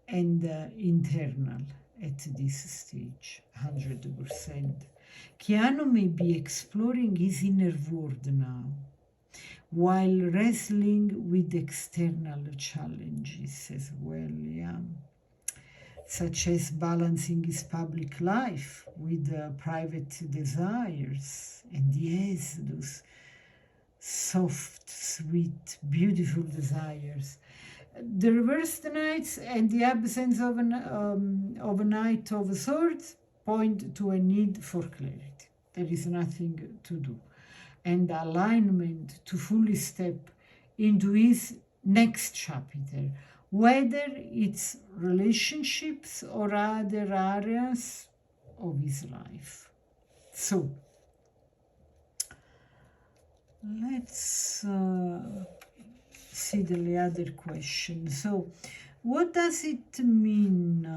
and internal at this stage, 100%. Keanu may be exploring his inner world now, while wrestling with external challenges as well, yeah. such as balancing his public life with private desires. And yes, those soft, sweet, beautiful desires. The reversed knights and the absence of a knight of swords point to a need for clarity. There is nothing to do. And alignment to fully step into his next chapter, whether it's relationships or other areas of his life. So, let's see the other question. So, what does it mean?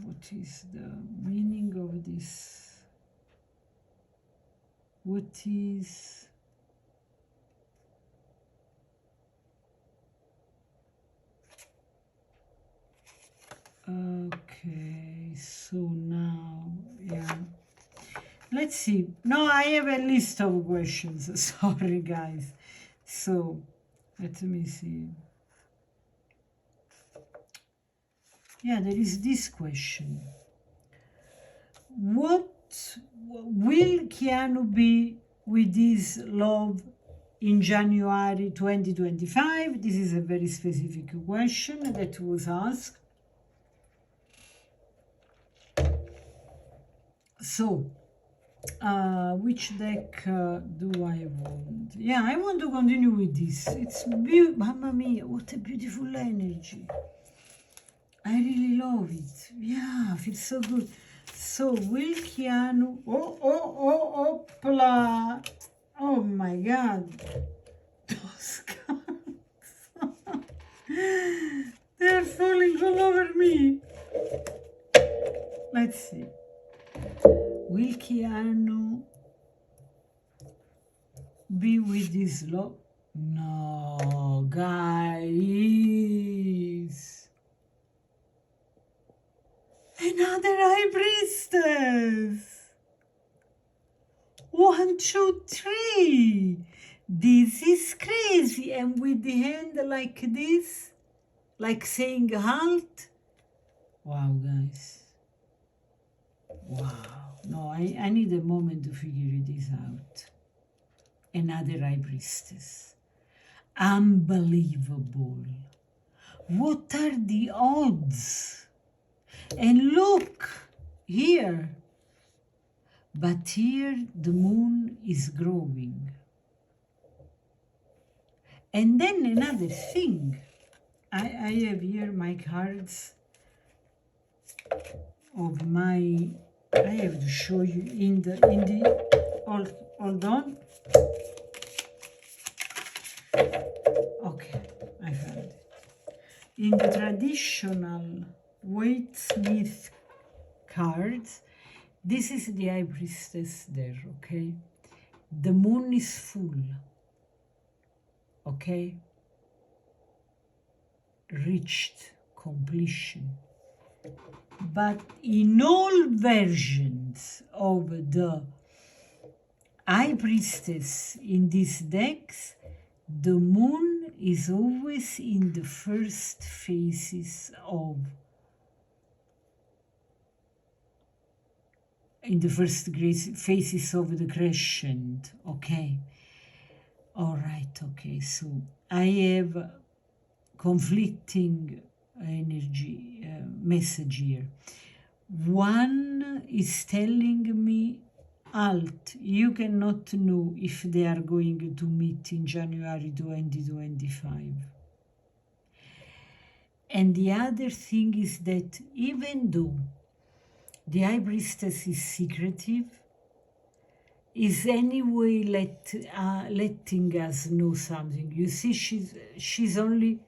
What is the meaning of this? What is okay, so now, yeah, let's see. No, I have a list of questions. Sorry, guys. So, let me see. Yeah, there is this question. What will Keanu be with his love in January 2025? This is a very specific question that was asked. So, which deck do I want? Yeah, I want to continue with this. It's beautiful. Mamma mia, what a beautiful energy. I really love it. Yeah, feels so good. So, will Keanu... Oh, hoppla. Oh my God. Those cards. They're falling all over me. Let's see. Will Keanu be with his love? No, guys. Another High Priestess. 1, 2, 3. This is crazy. And with the hand like this, like saying halt. Wow, guys. Wow. No, I need a moment to figure this out. Another High Priestess. Unbelievable. What are the odds? And look, here. But here the moon is growing. And then another thing. I have here my cards of my... I have to show you in the hold on. Okay, I found it. In the traditional Waite-Smith cards, this is the High Priestess there, okay? The moon is full, okay? Reached completion. But in all versions of the High Priestess in these decks, the moon is always in the first phases of, phases of the crescent, okay? All right, okay, so I have conflicting energy message here. One is telling me, halt, you cannot know if they are going to meet in January 2025. And the other thing is that even though the High Priestess is secretive, is anyway letting us know something. You see, she's only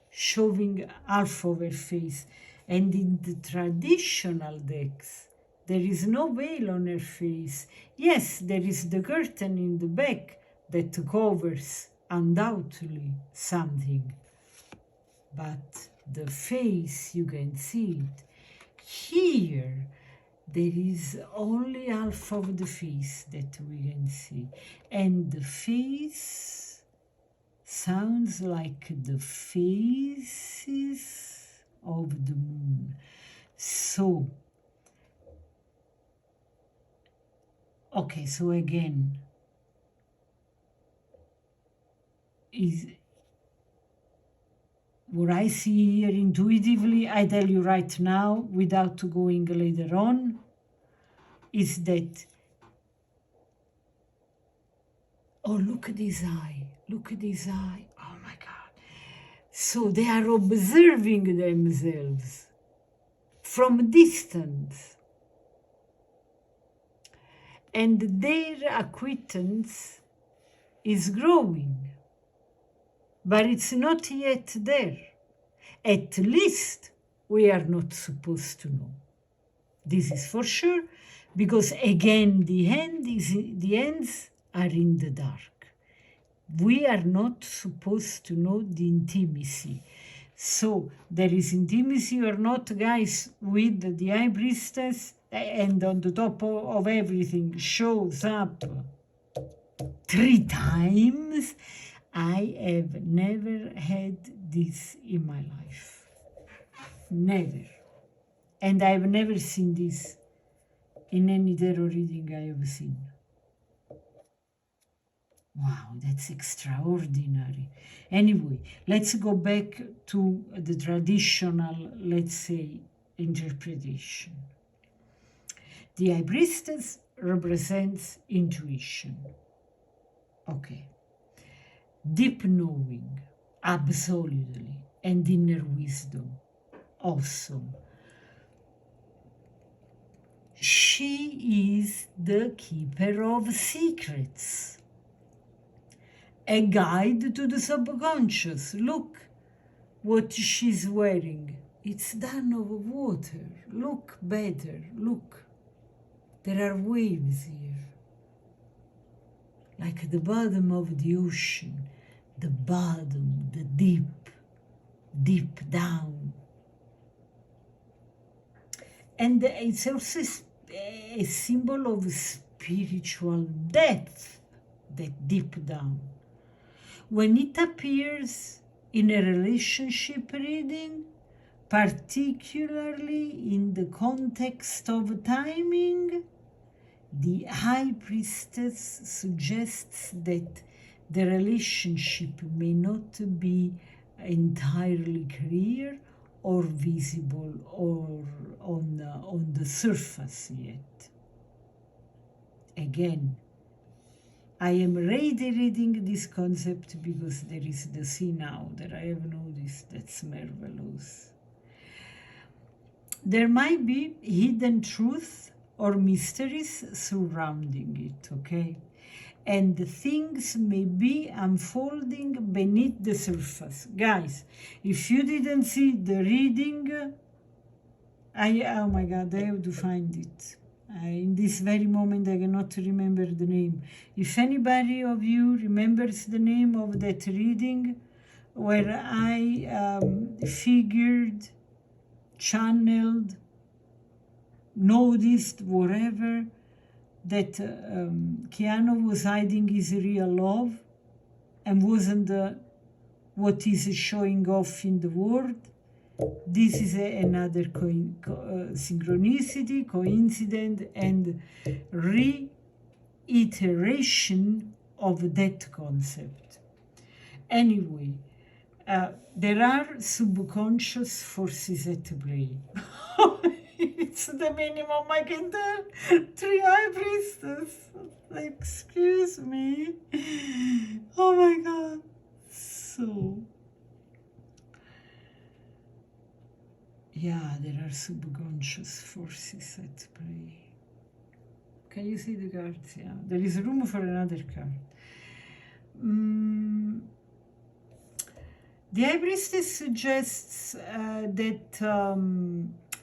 showing half of her face. And in the traditional decks, there is no veil on her face. Yes, there is the curtain in the back that covers undoubtedly something. But the face, you can see it. Here, there is only half of the face that we can see. And the face sounds like the faces of the moon. So, okay, so again, is what I see here intuitively, I tell you right now, without going later on, is that, oh, look at this eye, look at this eye, oh my God. So they are observing themselves from distance. And their acquaintance is growing, but it's not yet there. At least we are not supposed to know. This is for sure, because again, the ends are in the dark. We are not supposed to know the intimacy. So there is intimacy or not, guys, with the high priestess, and on the top of everything shows up 3 times. I have never had this in my life. Never. And I have never seen this in any tarot reading I have seen. Wow, that's extraordinary. Anyway, let's go back to the traditional, let's say, interpretation. The high priestess represents intuition. Okay. Deep knowing, absolutely, and inner wisdom. Awesome. She is the keeper of secrets. A guide to the subconscious. Look what she's wearing. It's done of water. Look better. Look. There are waves here. Like the bottom of the ocean. The bottom, the deep, deep down. And it's also a symbol of spiritual depth, that deep down. When it appears in a relationship reading, particularly in the context of timing, the high priestess suggests that the relationship may not be entirely clear or visible or on the surface yet. Again, I am reiterating this concept because there is the see now that I have noticed that's marvelous. There might be hidden truth or mysteries surrounding it, okay? And things may be unfolding beneath the surface. Guys, if you didn't see the reading, oh my God, I have to find it. In this very moment, I cannot remember the name. If anybody of you remembers the name of that reading, where I figured, channeled, noticed, whatever, that Keanu was hiding his real love and wasn't what is showing off in the world. This is another synchronicity, coincidence, and reiteration of that concept. Anyway, there are subconscious forces at play. It's the minimum I can tell. 3 high priestess. Excuse me. Oh my God. So, yeah, there are subconscious forces at play. Can you see the cards? Yeah, there is room for another card. The high priestess suggests that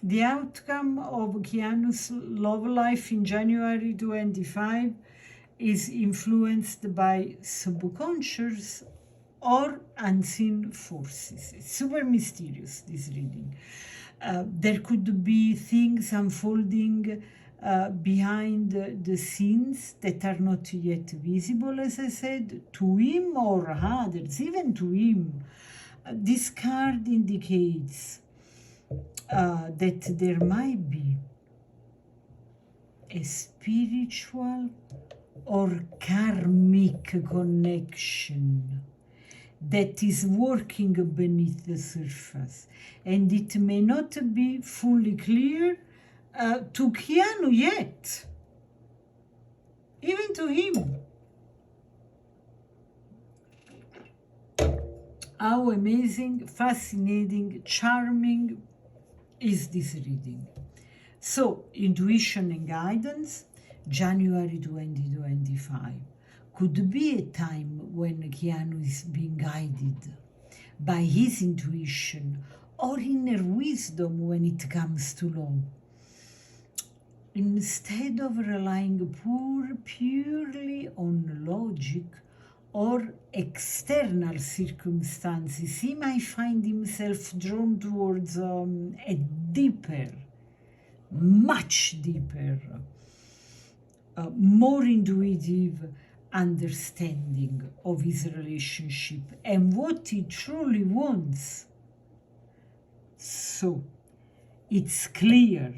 the outcome of Keanu's love life in January 25 is influenced by subconscious or unseen forces. It's super mysterious, this reading. There could be things unfolding behind the scenes that are not yet visible, as I said, to him or others, even to him. This card indicates that there might be a spiritual or karmic connection that is working beneath the surface, and it may not be fully clear to Keanu yet, even to him. How amazing, fascinating, charming is this reading. So, intuition and guidance, January 2025. Could be a time when Keanu is being guided by his intuition or inner wisdom when it comes to law. Instead of relying purely on logic or external circumstances, he might find himself drawn towards a deeper, much deeper, more intuitive understanding of his relationship and what he truly wants. So it's clear,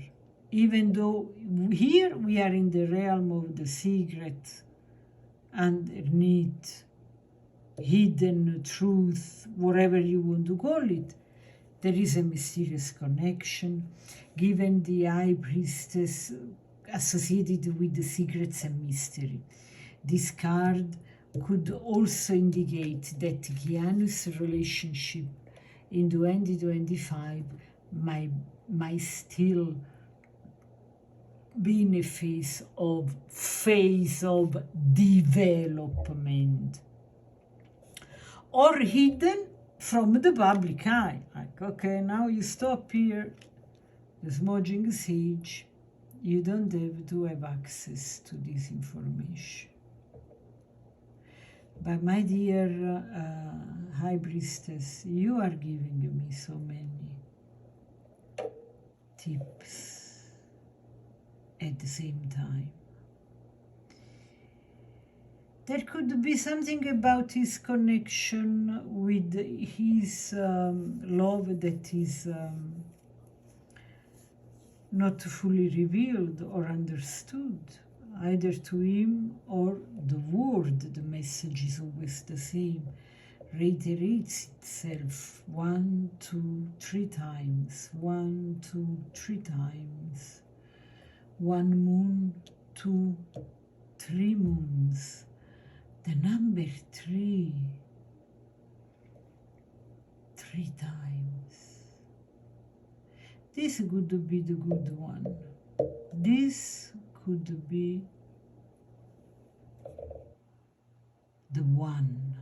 even though here we are in the realm of the secret, underneath, hidden truth, whatever you want to call it, there is a mysterious connection, given the High Priestess associated with the secrets and mystery. This card could also indicate that Keanu's relationship in 2025 might still be in a phase of development, or hidden from the public eye. Like, okay, now you stop here, the smudging sage, you don't have to have access to this information. But my dear High Priestess, you are giving me so many tips at the same time. There could be something about his connection with his love that is not fully revealed or understood, either to him or the world. The message is always the same, reiterates itself 1, 2, 3 times, 1, 2, 3 times, 1 moon, 2, 3 moons. The number 3, 3 times. This could be the good one. This could be the one.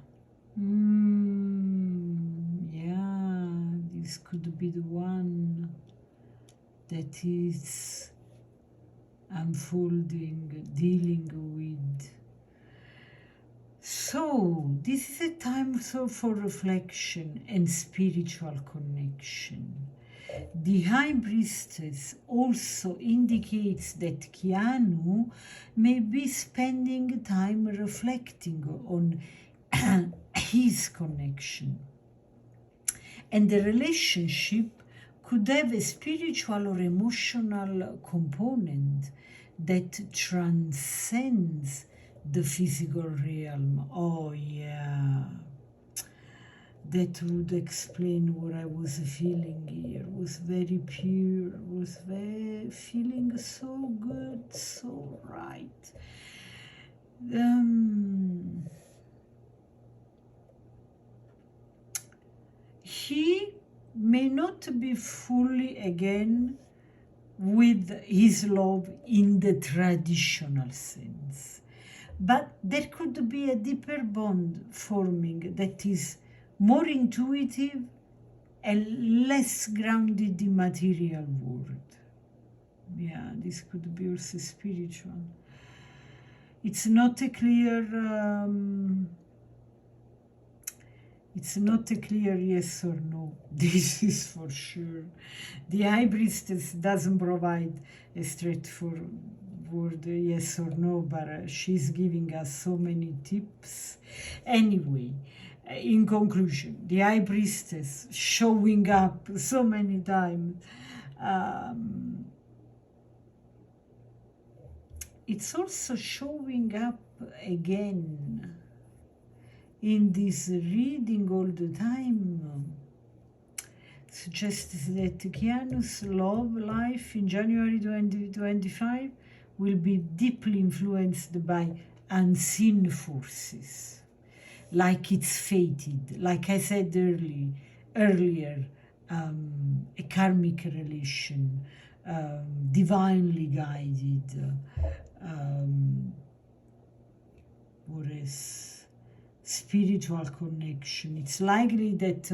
Yeah, this could be the one that is unfolding, dealing with. So, this is a time for reflection and spiritual connection. The High Priestess also indicates that Keanu may be spending time reflecting on his connection. And the relationship could have a spiritual or emotional component that transcends the physical realm. Oh yeah, that would explain what I was feeling here. It was very pure, was very feeling so good, so right. He may not be fully again with his love in the traditional sense, but there could be a deeper bond forming that is more intuitive and less grounded in material world. Yeah, this could be also spiritual. It's not a clear It's not a clear yes or no. This is for sure. The High Priestess doesn't provide a straightforward yes or no, but she's giving us so many tips. Anyway, in conclusion, the High Priestess showing up so many times. It's also showing up again in this reading all the time. Suggests that Keanu's love life in January 2025 will be deeply influenced by unseen forces, like it's fated, like I said earlier, a karmic relation, divinely guided, what is spiritual connection. It's likely that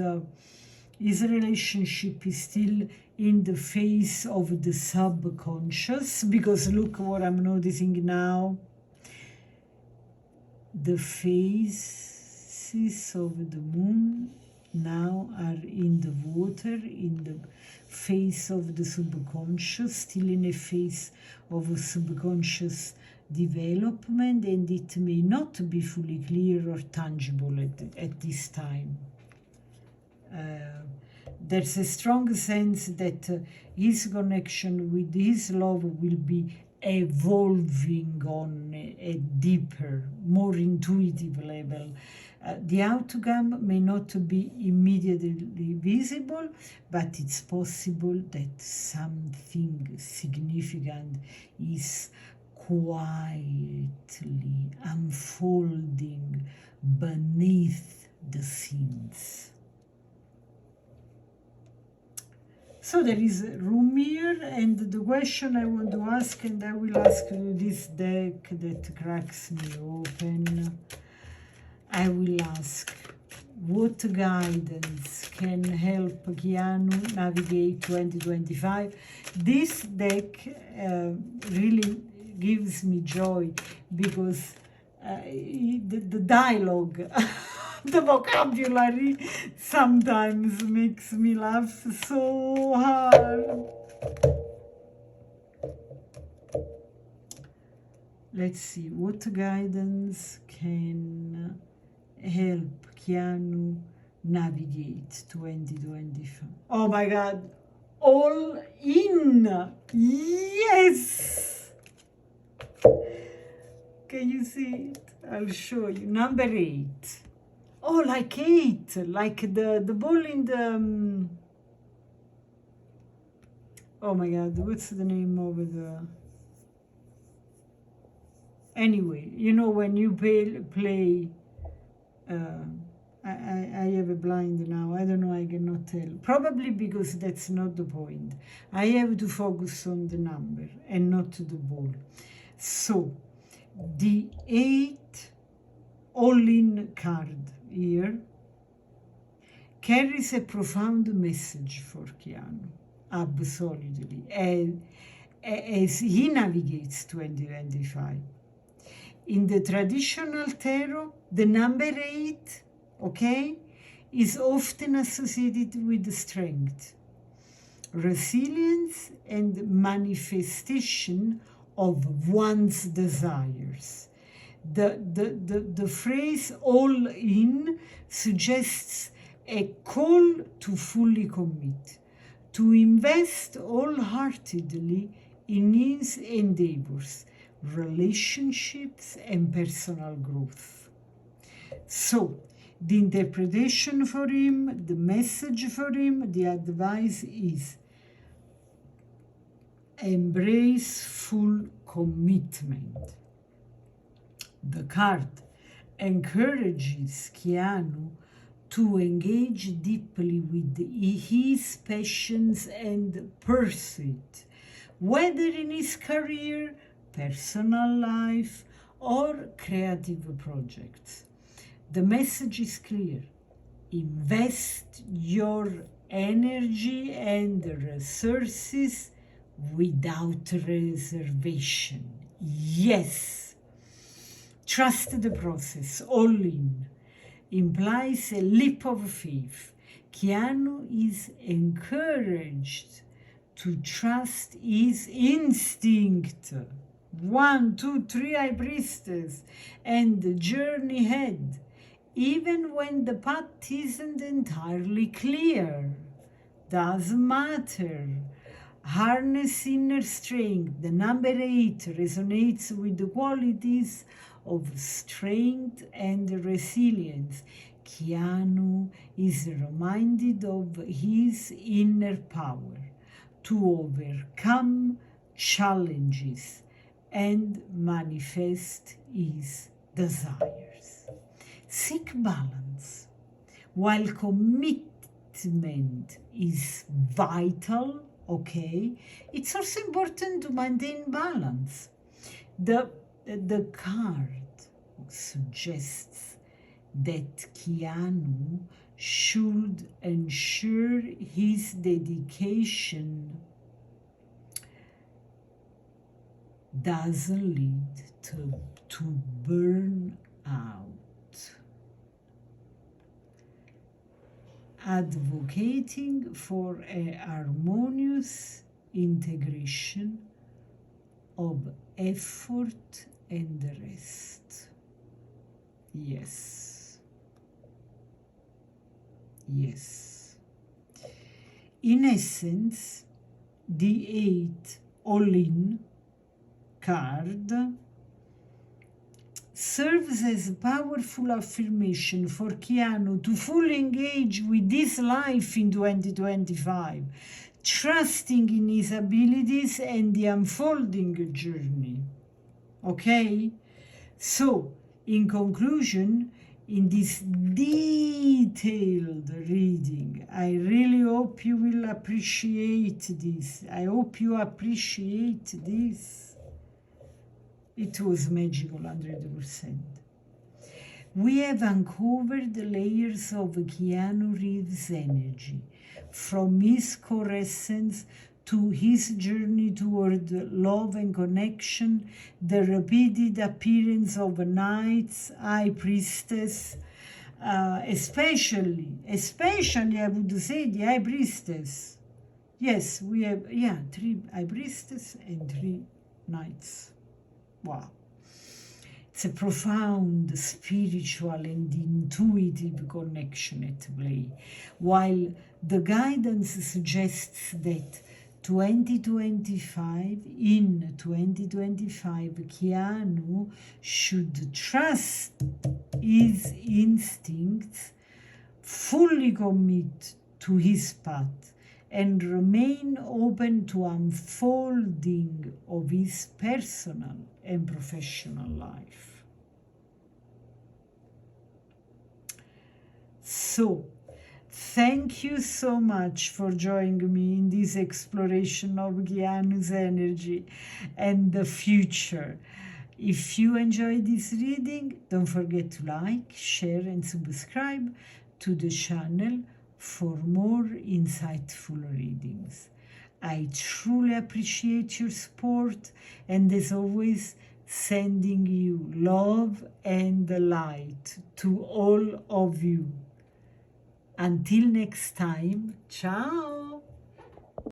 his relationship is still in the phase of the subconscious, because look what I'm noticing now. The phases of the moon now are in the water, in the phase of the subconscious, still in a phase of subconscious development, and it may not be fully clear or tangible at this time. There's a strong sense that his connection with his love will be evolving on a deeper, more intuitive level. The outcome may not be immediately visible, but it's possible that something significant is quietly unfolding beneath the scenes. So there is room here, and the question I want to ask, and I will ask you this deck that cracks me open. I will ask, what guidance can help Keanu navigate 2025? This deck really gives me joy, because the dialogue, the vocabulary sometimes makes me laugh so hard. Let's see, what guidance can help Keanu navigate 2025? Oh my God, all in, yes! Can you see it? I'll show you. Number 8. Oh, like 8, like the ball in the... oh my God, what's the name of the... Anyway, you know, when you play I have a blind now. I don't know, I cannot tell. Probably because that's not the point. I have to focus on the number and not the ball. So, the 8 all-in card here carries a profound message for Keanu, absolutely, as he navigates 2025. In the traditional tarot, the number 8, okay, is often associated with strength, resilience, and manifestation of one's desires. The phrase all in suggests a call to fully commit, to invest wholeheartedly in his endeavors, relationships, and personal growth. So, the interpretation for him, the message for him, the advice is embrace full commitment. The card encourages Keanu to engage deeply with his passions and pursuit, whether in his career, personal life, or creative projects. The message is clear. Invest your energy and resources without reservation. Yes. Trust the process, all in. implies a leap of faith. Keanu is encouraged to trust his instinct. 1, 2, 3 high priestess, and the journey ahead, even when the path isn't entirely clear. Doesn't matter. Harness inner strength. The number 8 resonates with the qualities of strength and resilience. Keanu is reminded of his inner power to overcome challenges and manifest his desires. Seek balance. While commitment is vital, okay, it's also important to maintain balance. The card suggests that Keanu should ensure his dedication doesn't lead to burnout. Advocating for a harmonious integration of effort and rest. Yes. Yes. In essence, the 8 all-in card serves as a powerful affirmation for Keanu to fully engage with his life in 2025, trusting in his abilities and the unfolding journey. Okay? So, in conclusion, in this detailed reading, I really hope you will appreciate this. I hope you appreciate this. It was magical, 100%. We have uncovered the layers of Keanu Reeves' energy, from his core essence to his journey toward love and connection, the repeated appearance of knights, high priestess, especially I would say the high priestess. Yes, we have 3 high priestess and 3 knights. Wow. It's a profound spiritual and intuitive connection at play, while the guidance suggests that in 2025, Keanu should trust his instincts, fully commit to his path, and remain open to unfolding of his personal and professional life. So, thank you so much for joining me in this exploration of Keanu's energy and the future. If you enjoyed this reading, don't forget to like, share, and subscribe to the channel for more insightful readings. I truly appreciate your support, and as always, sending you love and light to all of you. Until next time, ciao!